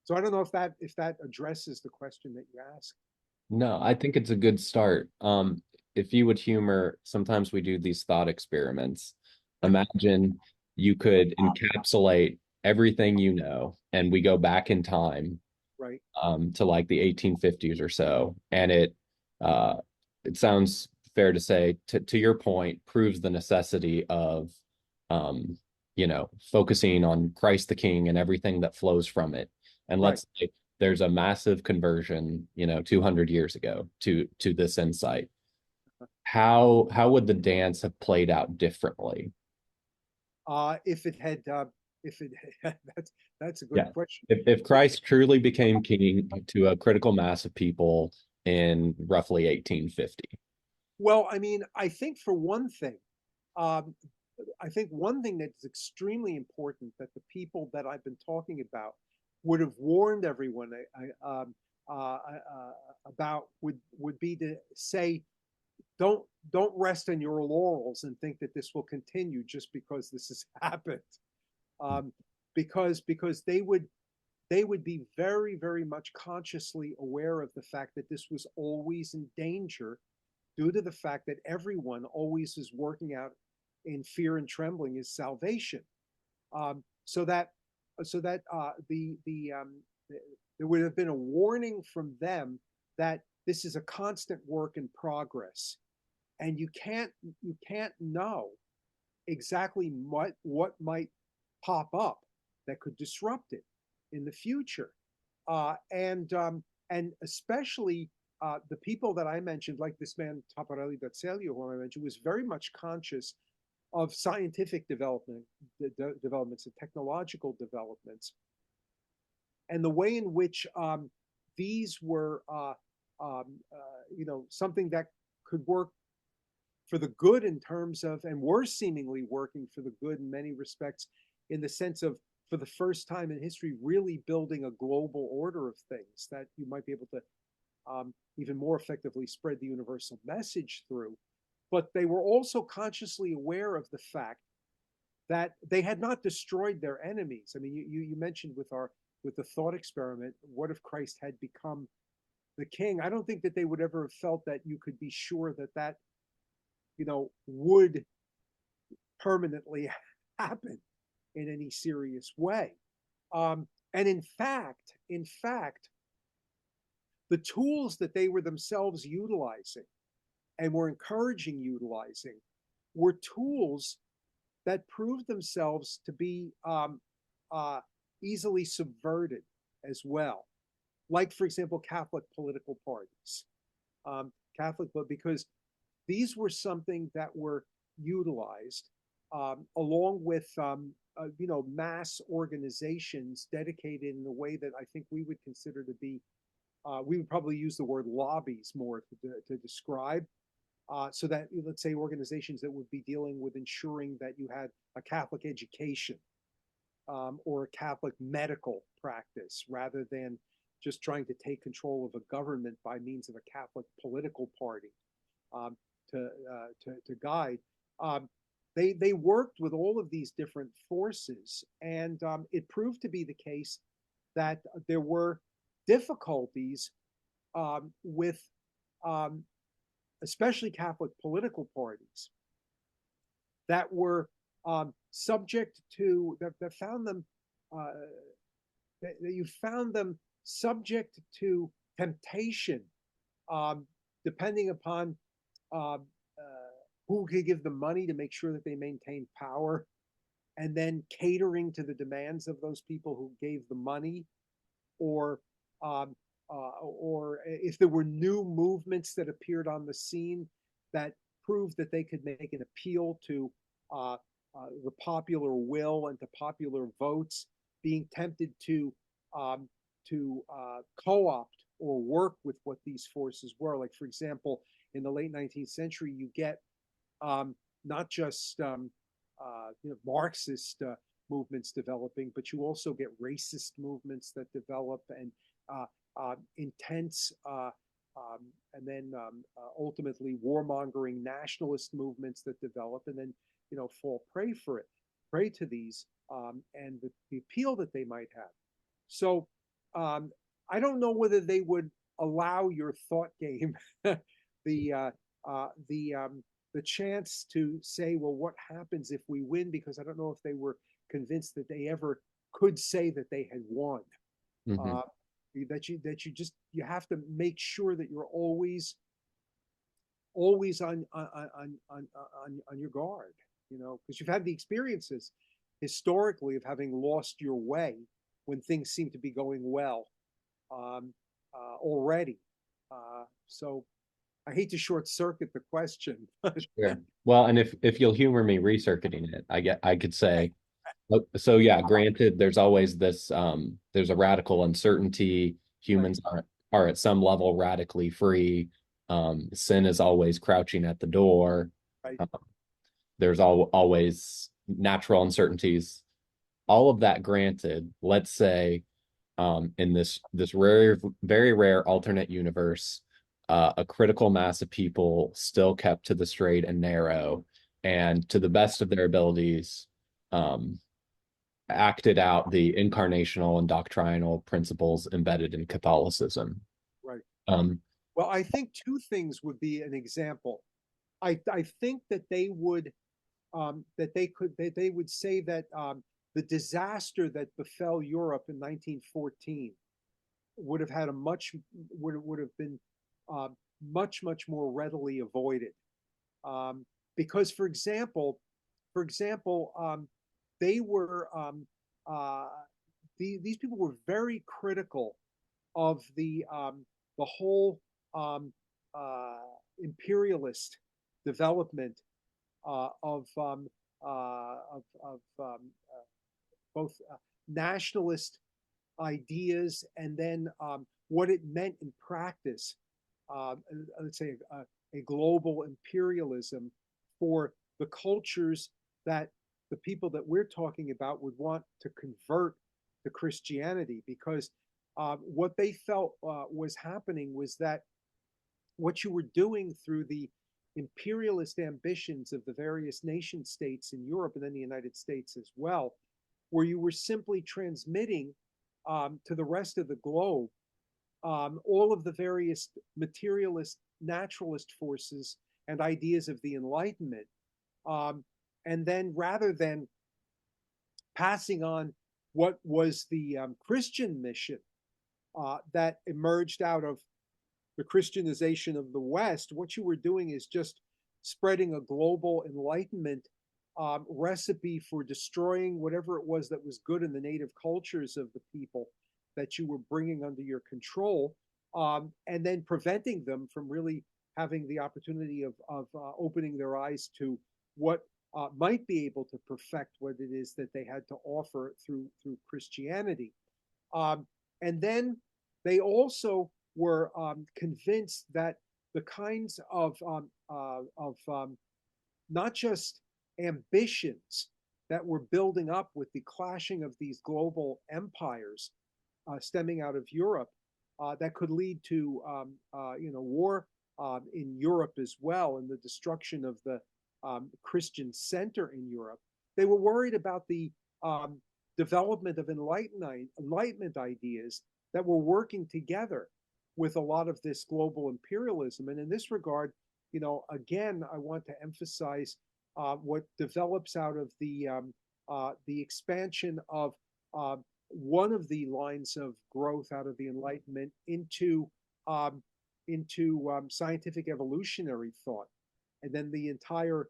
Speaker 2: So I don't know if that addresses the question that you asked.
Speaker 1: No, I think it's a good start. If you would humor, sometimes we do these thought experiments. Imagine you could encapsulate everything you know, and we go back in time,
Speaker 2: right,
Speaker 1: to like the 1850s or so, and it sounds fair to say, to your point, proves the necessity of focusing on Christ the King and everything that flows from it. And
Speaker 2: right.
Speaker 1: let's say there's a massive conversion, 200 years ago to this insight. How would the dance have played out differently?
Speaker 2: If it had, that's a good
Speaker 1: Yeah.
Speaker 2: question.
Speaker 1: If Christ truly became king to a critical mass of people in roughly 1850.
Speaker 2: Well, I mean, I think for one thing, um, I think one thing that's extremely important that the people that I've been talking about would have warned everyone about would be to say, don't rest on your laurels and think that this will continue just because this has happened, because they would be very, very much consciously aware of the fact that this was always in danger, due to the fact that everyone always is working out in fear and trembling is salvation. So that there would have been a warning from them that this is a constant work in progress, and you can't know exactly what might pop up that could disrupt it in the future, and especially the people that I mentioned, like this man Taparelli d'Azeglio, who I mentioned, was very much conscious of scientific developments and technological developments, and the way in which these were, something that could work for the good in terms of, and were seemingly working for the good in many respects, in the sense of, for the first time in history, really building a global order of things that you might be able to even more effectively spread the universal message through. But they were also consciously aware of the fact that they had not destroyed their enemies. I mean, you mentioned with the thought experiment, what if Christ had become the king? I don't think that they would ever have felt that you could be sure that would permanently happen in any serious way. And in fact, the tools that they were themselves utilizing and were encouraging utilizing were tools that proved themselves to be easily subverted as well. Like, for example, Catholic political parties. Catholic, but because these were something that were utilized along with mass organizations dedicated in a way that I think we would consider to be we would probably use the word lobbies more to describe. So that, let's say, organizations that would be dealing with ensuring that you had a Catholic education or a Catholic medical practice, rather than just trying to take control of a government by means of a Catholic political party um, to guide. They worked with all of these different forces, and it proved to be the case that there were difficulties with especially Catholic political parties that were subject to that found them that you found them subject to temptation, um, depending upon uh, who could give them money to make sure that they maintained power, and then catering to the demands of those people who gave the money, or or if there were new movements that appeared on the scene that proved that they could make an appeal to uh, the popular will and to popular votes, being tempted um, to co-opt or work with what these forces were. Like, for example, in the late 19th century, you get not just Marxist movements developing, but you also get racist movements that develop, and intense and then ultimately warmongering nationalist movements that develop, and then fall prey to these and the appeal that they might have. So I don't know whether they would allow your thought game the the chance to say, well, what happens if we win? Because I don't know if they were convinced that they ever could say that they had won.
Speaker 1: Mm-hmm.
Speaker 2: You have to make sure that you're always on your guard, because you've had the experiences historically of having lost your way when things seem to be going well already. So I hate to short circuit the question.
Speaker 1: Sure. Well, and if you'll humor me recircuiting it, I could say, so yeah, granted, there's always this there's a radical uncertainty.
Speaker 2: Right,
Speaker 1: Humans are at some level radically free. Sin is always crouching at the door.
Speaker 2: right,
Speaker 1: Um, there's always natural uncertainties. All of that granted, let's say in this rare, very rare alternate universe, a critical mass of people still kept to the straight and narrow, and to the best of their abilities, um, acted out the incarnational and doctrinal principles embedded in Catholicism.
Speaker 2: right.
Speaker 1: Um,
Speaker 2: Well, I think two things would be an example. I think that they would they would say that the disaster that befell Europe in 1914 would have had a would have been uh, much more readily avoided, because, for example, they were these people were very critical of the whole um, uh, imperialist development of both nationalist ideas, and then what it meant in practice. Let's say a global imperialism for the cultures that the people that we're talking about would want to convert to Christianity, because what they felt was happening was that what you were doing through the imperialist ambitions of the various nation states in Europe and then the United States as well, where you were simply transmitting to the rest of the globe all of the various materialist, naturalist forces and ideas of the Enlightenment. Um, and then rather than passing on what was the Christian mission that emerged out of the Christianization of the West, what you were doing is just spreading a global Enlightenment recipe for destroying whatever it was that was good in the native cultures of the people that you were bringing under your control, and then preventing them from really having the opportunity of opening their eyes to what might be able to perfect what it is that they had to offer through Christianity. Um, and then they also were convinced that the kinds of not just ambitions that were building up with the clashing of these global empires stemming out of Europe that could lead to war in Europe as well, and the destruction of the Christian center in Europe. They were worried about the development of Enlightenment ideas that were working together with a lot of this global imperialism. And in this regard, again, I want to emphasize what develops out of the expansion of one of the lines of growth out of the Enlightenment into scientific evolutionary thought, and then the entire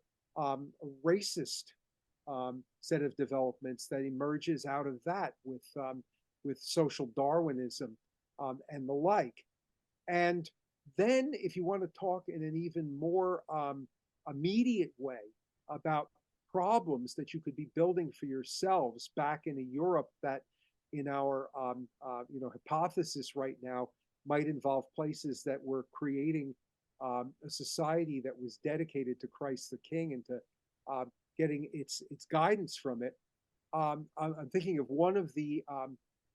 Speaker 2: racist set of developments that emerges out of that with social Darwinism and the like. And then, if you want to talk in an even more immediate way about problems that you could be building for yourselves back in a Europe that, in our hypothesis right now, might involve places that were creating a society that was dedicated to Christ the King and to getting its guidance from it. I'm thinking of one of the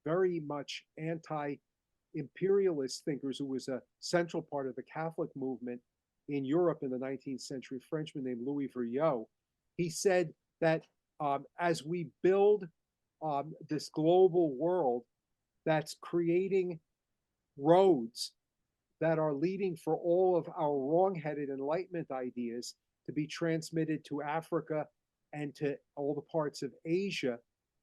Speaker 2: very much anti-imperialist thinkers who was a central part of the Catholic movement in Europe in the 19th century, a Frenchman named Louis Verriot. He said that as we build this global world that's creating roads that are leading for all of our wrong-headed Enlightenment ideas to be transmitted to Africa and to all the parts of Asia,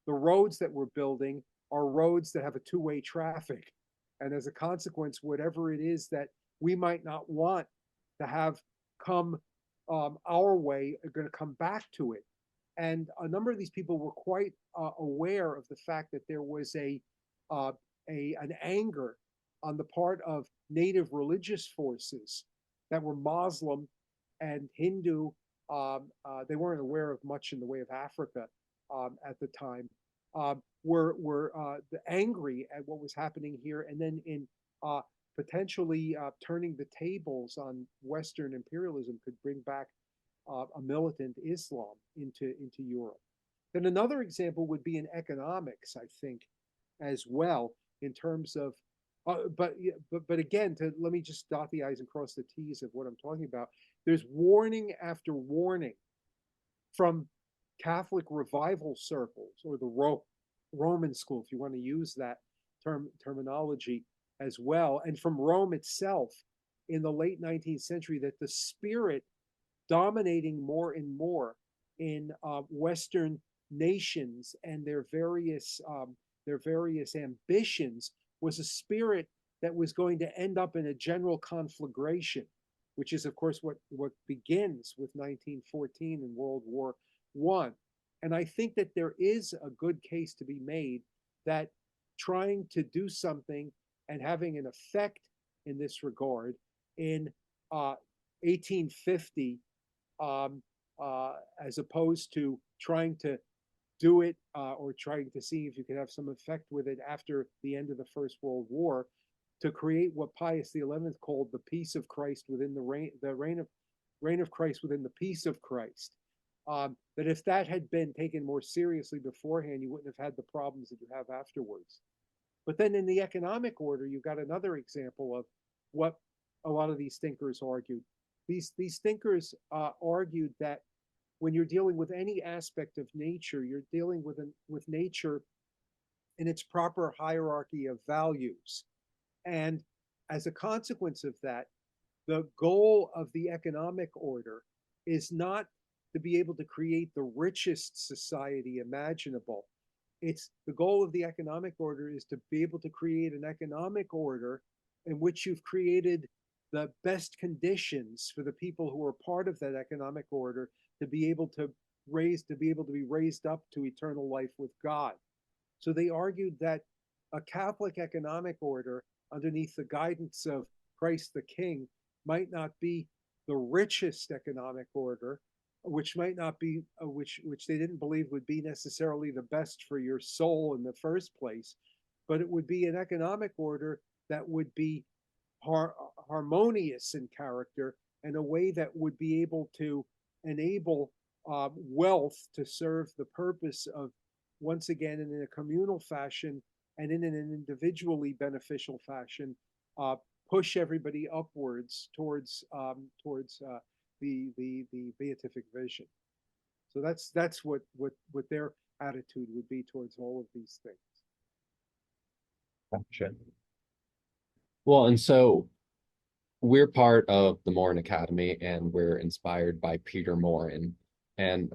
Speaker 2: the roads that we're building are roads that have a two-way traffic. And as a consequence, whatever it is that we might not want to have come our way are going to come back to it. And a number of these people were quite aware of the fact that there was an anger on the part of native religious forces that were Muslim and Hindu. They weren't aware of much in the way of Africa at the time. Were angry at what was happening here, and then in potentially turning the tables on Western imperialism could bring back a militant Islam into Europe. Then another example would be in economics, I think, as well, in terms of but again, let me just dot the I's and cross the T's of what I'm talking about. There's warning after warning from Catholic revival circles, or the Roman school, if you want to use that terminology as well, and from Rome itself in the late 19th century, that the spirit dominating more and more in Western nations and their various ambitions was a spirit that was going to end up in a general conflagration, which is, of course, what begins with 1914 and World War I. And I think that there is a good case to be made that trying to do something and having an effect in this regard in 1850, as opposed to trying to do it or trying to see if you could have some effect with it after the end of the First World War, to create what Pius XI called the peace of Christ within the reign of Christ within the peace of Christ. That if that had been taken more seriously beforehand, you wouldn't have had the problems that you have afterwards. But then in the economic order, you've got another example of what a lot of these thinkers argued. These thinkers argued that when you're dealing with any aspect of nature, you're dealing with nature in its proper hierarchy of values. And as a consequence of that, the goal of the economic order is not to be able to create the richest society imaginable. It's the goal of the economic order is to be able to create an economic order in which you've created the best conditions for the people who are part of that economic order to be able to be raised up to eternal life with God. So they argued that a Catholic economic order underneath the guidance of Christ the King might not be the richest economic order, which might not be which they didn't believe would be necessarily the best for your soul in the first place, but it would be an economic order that would be harmonious in character in a way that would be able to enable wealth to serve the purpose of, once again, in a communal fashion and in an individually beneficial fashion, uh, push everybody upwards towards the beatific vision. So that's what their attitude would be towards all of these things.
Speaker 1: Gotcha. Well, and so we're part of the Morin Academy and we're inspired by Peter Morin. And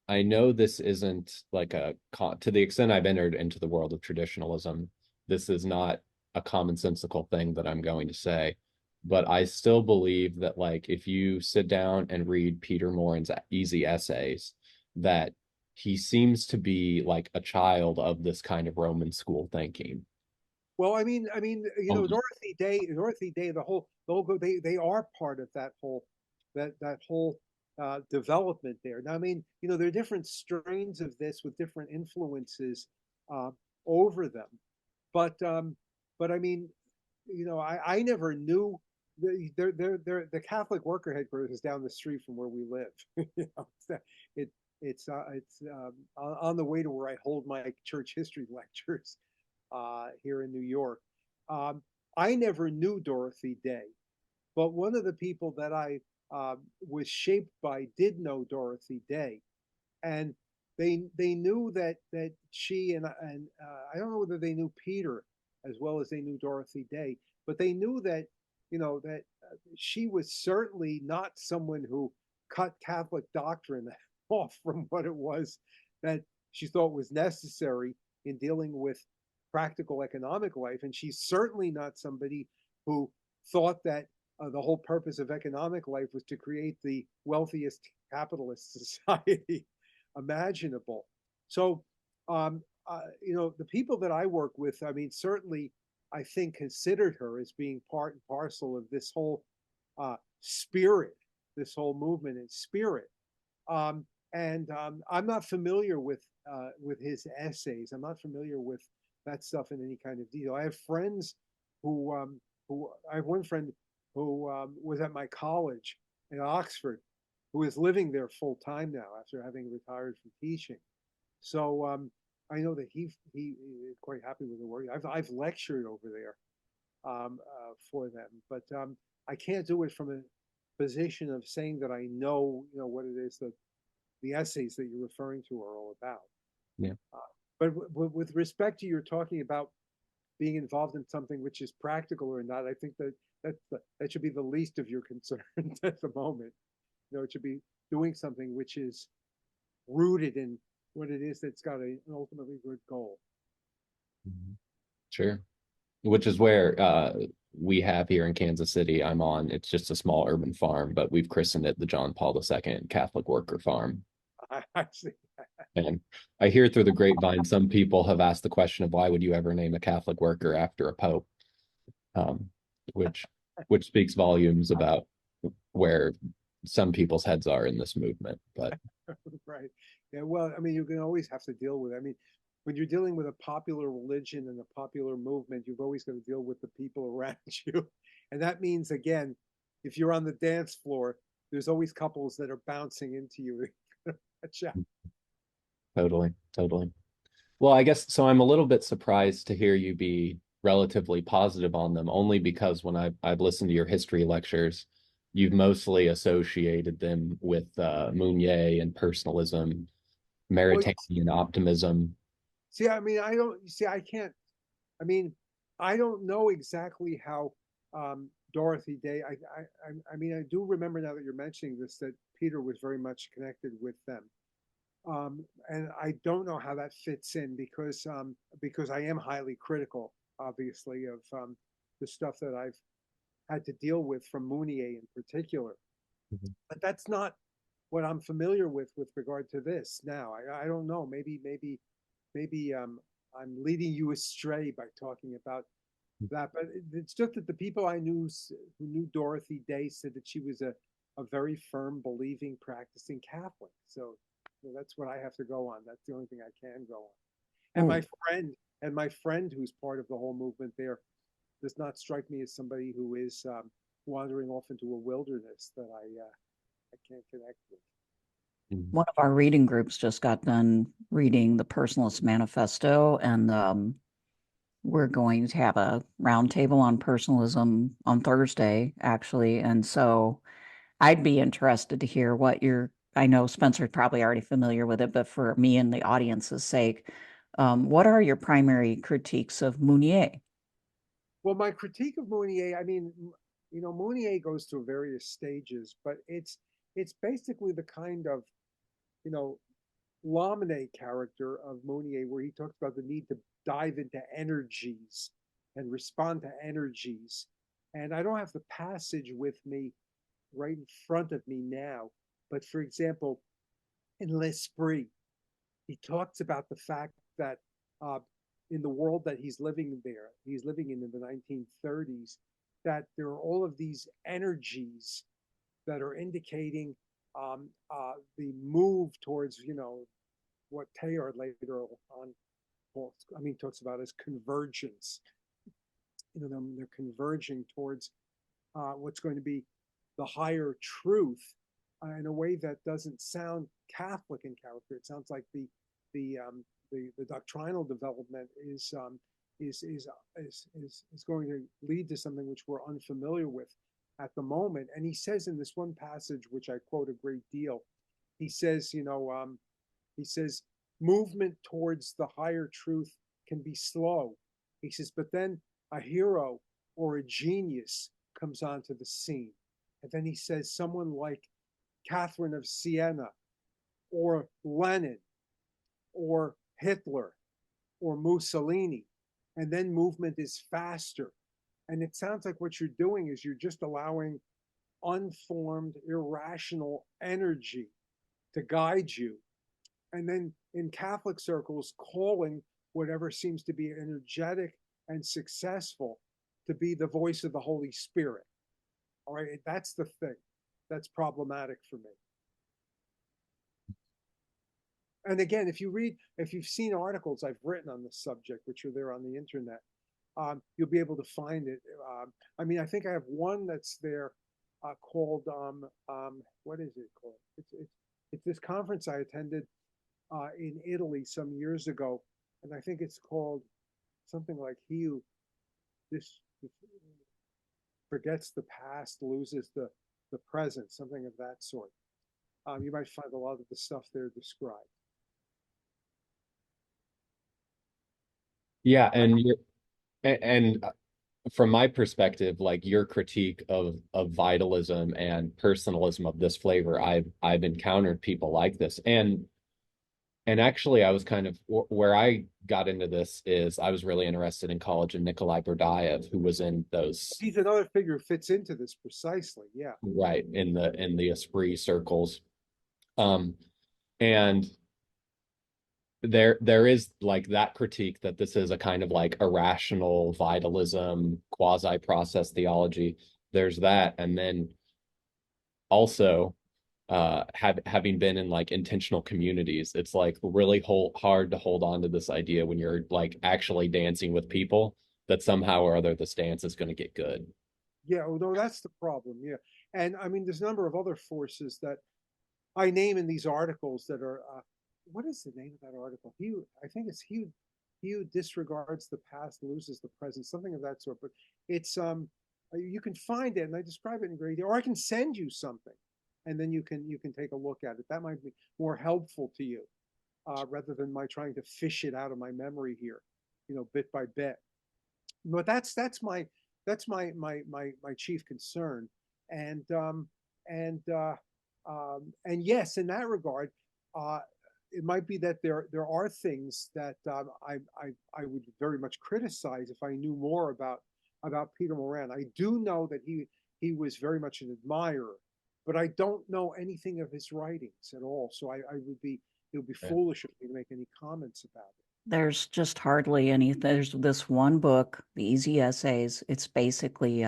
Speaker 1: I know this isn't like to the extent I've entered into the world of traditionalism, this is not a commonsensical thing that I'm going to say, but I still believe that like if you sit down and read Peter Morin's easy essays, that he seems to be like a child of this kind of Roman school thinking.
Speaker 2: Well, you know,
Speaker 1: Um,
Speaker 2: Dorothy Day, they are part of that whole development there. Now, I mean, you know, there are different strains of this with different influences uh, over them, but I mean, you know, I never knew the Catholic Worker Headquarters is down the street from where we live. You know, it it's on the way to where I hold my church history lectures here in New York. Um, I never knew Dorothy Day, but one of the people that I was shaped by did know Dorothy Day, and they knew that she and I don't know whether they knew Peter as well as they knew Dorothy Day, but they knew that, you know, that she was certainly not someone who cut Catholic doctrine off from what it was that she thought was necessary in dealing with practical economic life, and she's certainly not somebody who thought that the whole purpose of economic life was to create the wealthiest capitalist society imaginable. So, you know, the people that I work with, I mean, certainly, I think considered her as being part and parcel of this whole spirit, this whole movement and spirit. And I'm not familiar with his essays. I'm not familiar with that stuff in any kind of detail. I have friends who I have one friend who was at my college in Oxford, who is living there full time now after having retired from teaching. So I know that he is quite happy with the work. I've lectured over there for them, but I can't do it from a position of saying that I know, you know, what it is that the essays that you're referring to are all about.
Speaker 1: yeah.
Speaker 2: But with respect to your talking about being involved in something which is practical or not, I think that should be the least of your concerns at the moment. You know, it should be doing something which is rooted in what it is that's got an ultimately good goal.
Speaker 1: Mhm. Sure. Which is where we have here in Kansas City. I'm on. It's just a small urban farm, but we've christened it the John Paul II Catholic Worker Farm.
Speaker 2: I see.
Speaker 1: And I hear through the grapevine, some people have asked the question of why would you ever name a Catholic worker after a pope, um, which which speaks volumes about where some people's heads are in this movement. But
Speaker 2: Right. Yeah. Well, I mean, you're going to always have to deal with. I mean, when you're dealing with a popular religion and a popular movement, you've always got to deal with the people around you, and that means again, if you're on the dance floor, there's always couples that are bouncing into you.
Speaker 1: totally, totally. Well, I guess so. I'm a little bit surprised to hear you be relatively positive on them, only because when I've listened to your history lectures, you've mostly associated them with Mounier and personalism,
Speaker 2: Well,
Speaker 1: Maritanian optimism.
Speaker 2: see, I mean, I don't see. I can't. I mean, I don't know exactly how Dorothy Day. I mean, I do remember now that you're mentioning this that Peter was very much connected with them. And I don't know how that fits in because I am highly critical, obviously, of the stuff that I've had to deal with from Mounier in particular.
Speaker 1: Mhm.
Speaker 2: But that's not what I'm familiar with regard to this now. I don't know. Maybe I'm leading you astray by talking about that, but it's just that the people I knew who knew Dorothy Day said that she was a very firm, believing, practicing Catholic. So that's what I have to go on. That's the only thing I can go on. And
Speaker 3: Oh,
Speaker 2: my friend who's part of the whole movement there does not strike me as somebody who is wandering off into a wilderness that I can't connect with.
Speaker 1: Mhm.
Speaker 3: one of our reading groups just got done reading the Personalist Manifesto, and we're going to have a roundtable on personalism on Thursday, actually. And so I'd be interested to hear what I know Spencer's probably already familiar with it, but for me and the audience's sake, what are your primary critiques of Mounier?
Speaker 2: Well, my critique of Mounier, I mean, Mounier goes through various stages, but it's basically the kind of, you know, Lamennais character of Mounier, where he talks about the need to dive into energies and respond to energies. And I don't have the passage with me right in front of me now, but for example, in L'Esprit, he talks about the fact that uh, in the world that he's living in the 1930s, that there are all of these energies that are indicating the move towards, what Teilhard later on, talks about as convergence. They're converging towards what's going to be the higher truth in a way that doesn't sound Catholic in character. It sounds like the the doctrinal development is going to lead to something which we're unfamiliar with at the moment. And he says in this one passage, which I quote a great deal, he says, he says, movement towards the higher truth can be slow. He says, but then a hero or a genius comes onto the scene. And then he says, someone like Catherine of Siena or Lenin or Hitler or Mussolini. And then movement is faster. And it sounds like what you're doing is you're just allowing unformed, irrational energy to guide you. And then in Catholic circles, calling whatever seems to be energetic and successful to be the voice of the Holy Spirit. All right, that's the thing that's problematic for me. And again, if you've seen articles I've written on this subject, which are there on the internet, you'll be able to find it. I mean, I think I have one that's there called what is it called? It's this conference I attended in Italy some years ago, and I think it's called something like "He who this forgets the past loses the present," something of that sort. You might find a lot of the stuff there described.
Speaker 1: Yeah,
Speaker 2: But
Speaker 1: and from my perspective, like your critique of vitalism and personalism of this flavor, I've encountered people like this, and actually, I was kind of where I got into this is I was really interested in college and Nikolai Berdyaev, who was in those
Speaker 2: he's another figure who fits into this precisely. Yeah.
Speaker 1: right in the Esprit circles. Um, and there is like that critique that this is a kind of like irrational vitalism, quasi-process theology. There's that, and then also having been in like intentional communities, it's like really hard to hold on to this idea when you're like actually dancing with people that somehow or other this dance is going to get good.
Speaker 2: Yeah, oh, no, that's the problem. Yeah. And I mean, there's a number of other forces that I name in these articles that are, what is the name of that article? I think it's he who disregards the past loses the present, something of that sort. But it's, you can find it and I describe it in great detail, or I can send you something and then you can take a look at it. That might be more helpful to you rather than my trying to fish it out of my memory here, bit by bit. But that's my chief concern, and and and yes, in that regard, uh, it might be that there are things that I would very much criticize if I knew more about Peter Moran. I do know that he was very much an admirer, but I don't know anything of his writings at all. So I would be it would be
Speaker 1: Yeah.
Speaker 2: foolish of me to make any comments about it.
Speaker 3: there's just hardly any. There's this one book, The Easy Essays. It's basically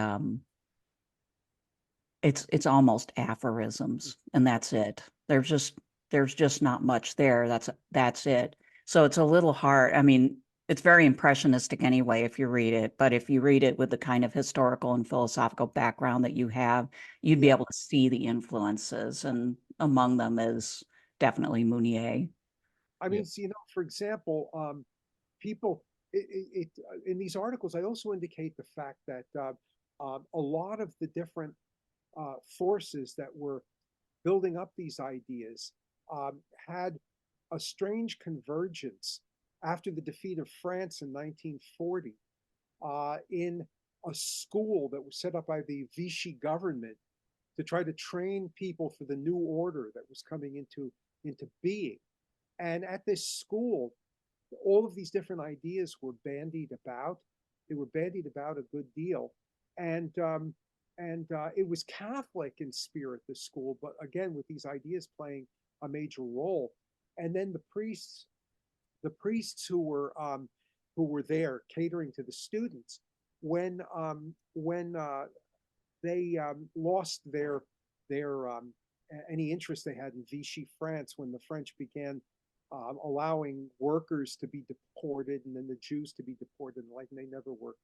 Speaker 3: it's almost aphorisms, and that's it. There's just not much there. That's it. So it's a little hard. I mean, it's very impressionistic anyway if you read it, but if you read it with the kind of historical and philosophical background that you have, you'd be
Speaker 2: Yeah.
Speaker 3: able to see the influences, and among them is definitely Mounier.
Speaker 2: I
Speaker 1: Yeah.
Speaker 2: mean, so, for example, people in these articles, I also indicate the fact that a lot of the different forces that were building up these ideas had a strange convergence after the defeat of France in 1940 in a school that was set up by the Vichy government to try to train people for the new order that was coming into being. And at this school, all of these different ideas were bandied about. They were bandied about a good deal, and it was Catholic in spirit, the school, but again with these ideas playing a major role. And then the priests who were there catering to the students, when they lost their any interest they had in Vichy France, when the French began allowing workers to be deported and then the Jews to be deported, and like they never were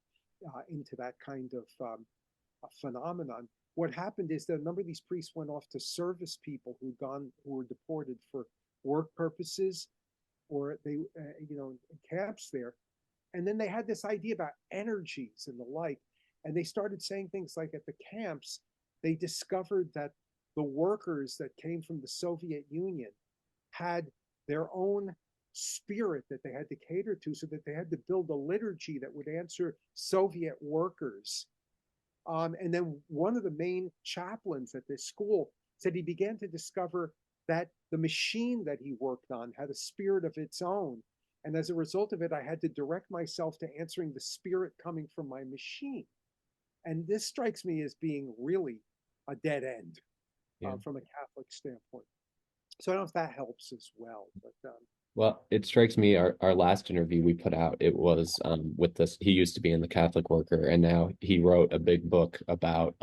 Speaker 2: into that kind of phenomenon. What happened is that a number of these priests went off to service people who were deported for work purposes, or they, in camps there. And then they had this idea about energies and the like. And they started saying things like at the camps, they discovered that the workers that came from the Soviet Union had their own spirit that they had to cater to, so that they had to build a liturgy that would answer Soviet workers. And then one of the main chaplains at this school said he began to discover that the machine that he worked on had a spirit of its own. And as a result of it, I had to direct myself to answering the spirit coming from my machine. And this strikes me as being really a dead end
Speaker 1: Yeah.
Speaker 2: from a Catholic standpoint. So I don't know if that helps as well. But
Speaker 1: Well, it strikes me our last interview we put out, it was with this, he used to be in the Catholic Worker, and now he wrote a big book about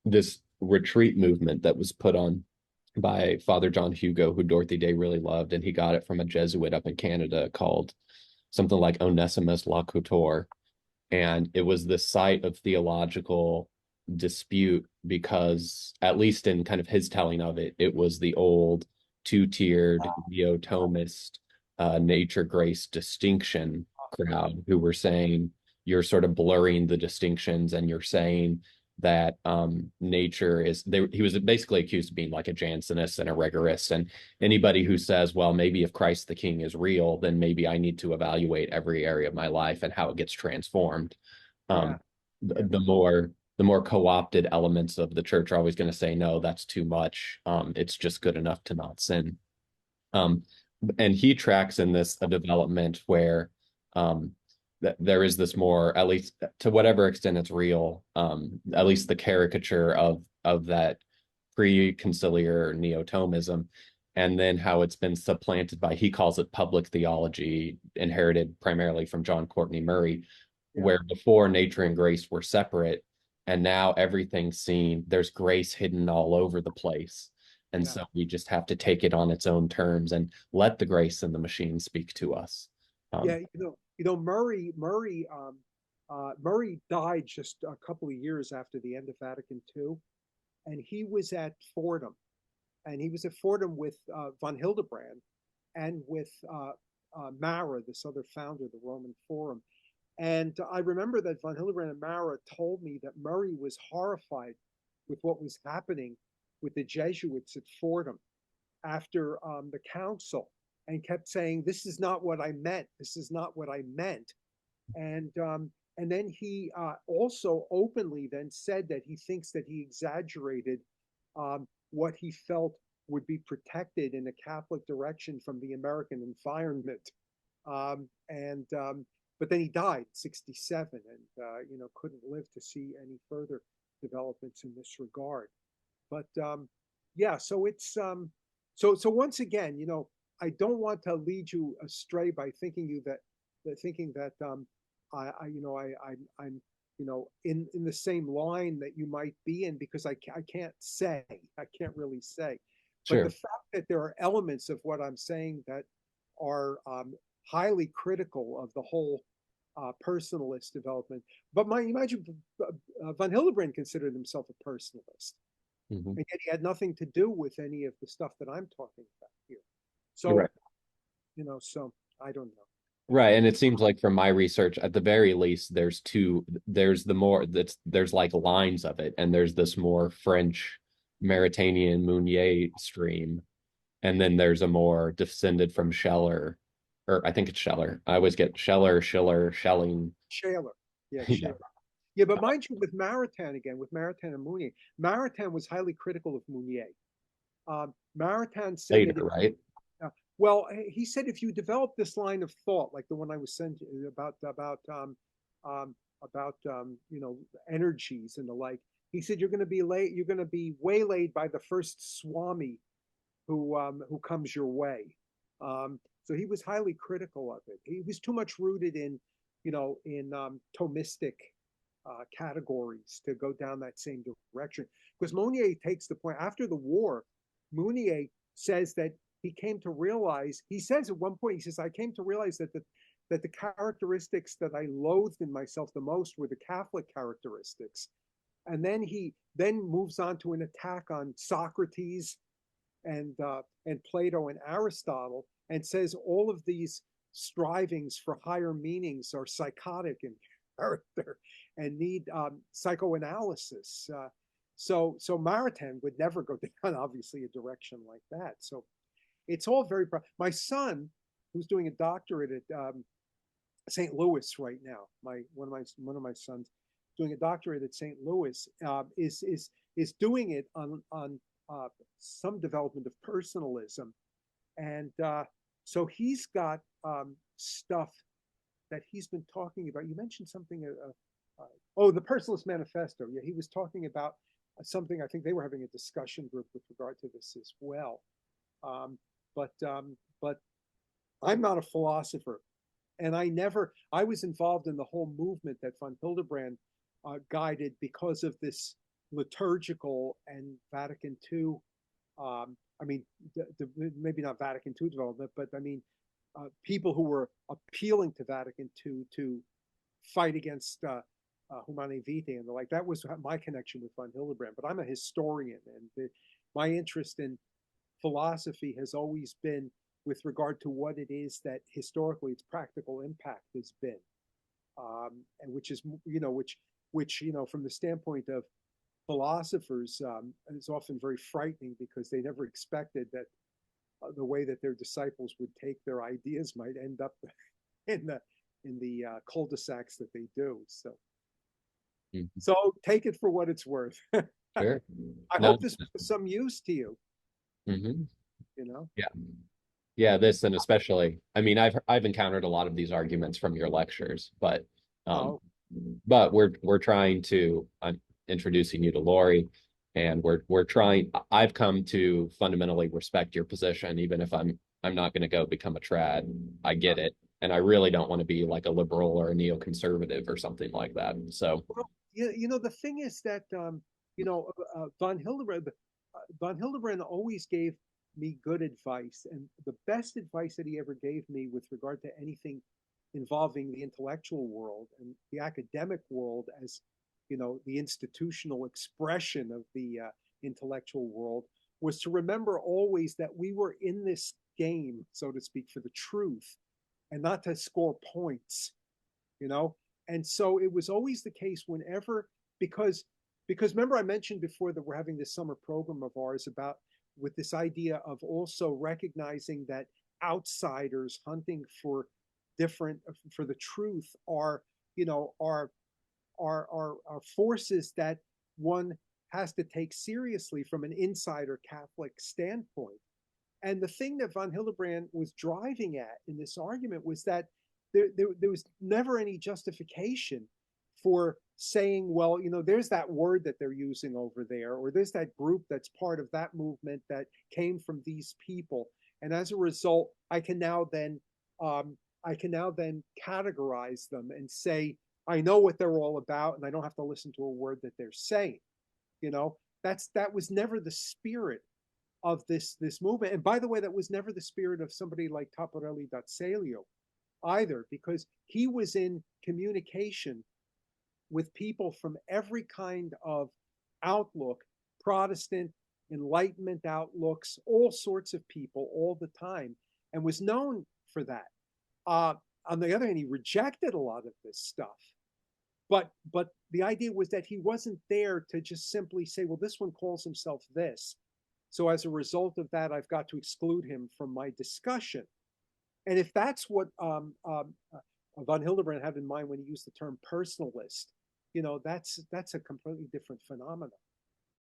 Speaker 1: this retreat movement that was put on by Father John Hugo, who Dorothy Day really loved, and he got it from a Jesuit up in Canada called something like Onesimus Locutor. And it was the site of theological dispute because, at least in kind of his telling of it, it was the old two-tiered neo-Thomist nature grace distinction crowd who were saying you're sort of blurring the distinctions, and you're saying that nature is he was basically accused of being like a Jansenist and a rigorist, and anybody who says, well, maybe if Christ the King is real, then maybe I need to evaluate every area of my life and how it gets transformed.
Speaker 2: yeah,
Speaker 1: um,
Speaker 2: yeah,
Speaker 1: the more co-opted elements of the church are always going to say, no, that's too much. It's just good enough to not sin. um, and he tracks in this a development where um, that there is this more, at least to whatever extent it's real, at least the caricature of that pre-conciliar neo-Thomism, and then how it's been supplanted by, he calls it public theology, inherited primarily from John Courtney Murray,
Speaker 2: yeah,
Speaker 1: where before nature and grace were separate, and now everything's seen, there's grace hidden all over the place. And
Speaker 2: yeah,
Speaker 1: so we just have to take it on its own terms and let the grace in the machine speak to us.
Speaker 2: yeah.
Speaker 1: Um,
Speaker 2: Murray died just a couple of years after the end of Vatican II, and he was at Fordham, with von Hildebrand and with Mara, this other founder of the Roman Forum. And I remember that von Hildebrand and Mara told me that Murray was horrified with what was happening with the Jesuits at Fordham after the council, and kept saying, "This is not what I meant. This is not what I meant." And then he also openly then said that he thinks that he exaggerated what he felt would be protected in a Catholic direction from the American environment. And But then he died 67, and couldn't live to see any further developments in this regard. But yeah, so it's so once again, I don't want to lead you astray by thinking that I'm in the same line that you might be in, because I can't say, I can't really say. But the
Speaker 1: Sure.
Speaker 2: fact that there are elements of what I'm saying that are highly critical of the whole personalist development. But imagine von Hildebrand considered himself a personalist,
Speaker 1: Hmm.
Speaker 2: and yet he had nothing to do with any of the stuff that I'm talking about here.
Speaker 1: Right.
Speaker 2: So, so I don't know.
Speaker 1: Right. And it seems like from my research, at the very least, there's there's like lines of it, and there's this more French Mauritanian Mounier stream. And then there's a more descended from Scheller, or I think it's Scheller. I always get Scheller, Schiller, Schelling.
Speaker 2: Shaler. Yeah,
Speaker 1: Yeah.
Speaker 2: Shaler. Yeah, but mind you, with Maritain again, with Maritain and Mounier, Maritain was highly critical of Mounier. Maritain said that,
Speaker 1: Later, right?
Speaker 2: well, he said if you develop this line of thought, like the one I was sent about energies and the like, he said you're going to be late, you're going to be waylaid by the first Swami who comes your way. So he was highly critical of it. He was too much rooted in Thomistic categories to go down that same direction. Because Mounier takes the point after the war. Mounier says that he came to realize. He says at one point, he says, "I came to realize that the characteristics that I loathed in myself the most were the Catholic characteristics." And then he moves on to an attack on Socrates and Plato and Aristotle, and says all of these strivings for higher meanings are psychotic in character and need psychoanalysis. So Maritain would never go down, obviously, a direction like that. So it's all very. My son, who's doing a doctorate at St. Louis right now, one of my sons doing a doctorate at St. Louis, is doing it on some development of personalism, and so he's got stuff that he's been talking about. You mentioned something. Oh, the Personalist Manifesto. Yeah, he was talking about something. I think they were having a discussion group with regard to this as well. Um, but I'm not a philosopher, and I was involved in the whole movement that von Hildebrand guided because of this liturgical and Vatican II. I mean, maybe not Vatican II development, but I mean, people who were appealing to Vatican II to fight against Humanae Vitae and the like. That was my connection with von Hildebrand. But I'm a historian, and my interest in philosophy has always been with regard to what it is that historically its practical impact has been, and which is from the standpoint of philosophers is often very frightening, because they never expected that the way that their disciples would take their ideas might end up in the cul-de-sacs that they do.
Speaker 1: Mhm.
Speaker 2: So take it for what it's worth.
Speaker 1: Sure.
Speaker 2: I
Speaker 1: No.
Speaker 2: hope this was of some use to you.
Speaker 1: Hmm.
Speaker 2: You know.
Speaker 1: Yeah. Yeah, this and especially, I mean, I've encountered a lot of these arguments from your lectures, um
Speaker 2: Oh,
Speaker 1: but we're trying to I'm introducing you to Laurie, and we're trying I've come to fundamentally respect your position, even if I'm not going to go become a trad. I get it. And I really don't want to be like a liberal or a neoconservative or something like that. So,
Speaker 2: well, the thing is that von Hildebrand always gave me good advice, and the best advice that he ever gave me with regard to anything involving the intellectual world and the academic world as the institutional expression of the intellectual world, was to remember always that we were in this game, so to speak, for the truth and not to score points, you know. And so it was always the case whenever, because remember I mentioned before that we're having this summer program of ours about with this idea of also recognizing that outsiders hunting for different for the truth are you know are forces that one has to take seriously from an insider Catholic standpoint. And the thing that von Hildebrand was driving at in this argument was that there was never any justification for saying, well, there's that word that they're using over there, or there's that group that's part of that movement that came from these people. And as a result, I can now then categorize them and say, I know what they're all about, and I don't have to listen to a word that they're saying. You know, that was never the spirit of this movement. And by the way, that was never the spirit of somebody like Taparelli da Celio either, because he was in communication with people from every kind of outlook, Protestant, Enlightenment outlooks, all sorts of people all the time, and was known for that. On the other hand, he rejected a lot of this stuff. But the idea was that he wasn't there to just simply say, well, this one calls himself this. So as a result of that, I've got to exclude him from my discussion. And if that's what von Hildebrand had in mind when he used the term personalist, you know, that's a completely different phenomenon.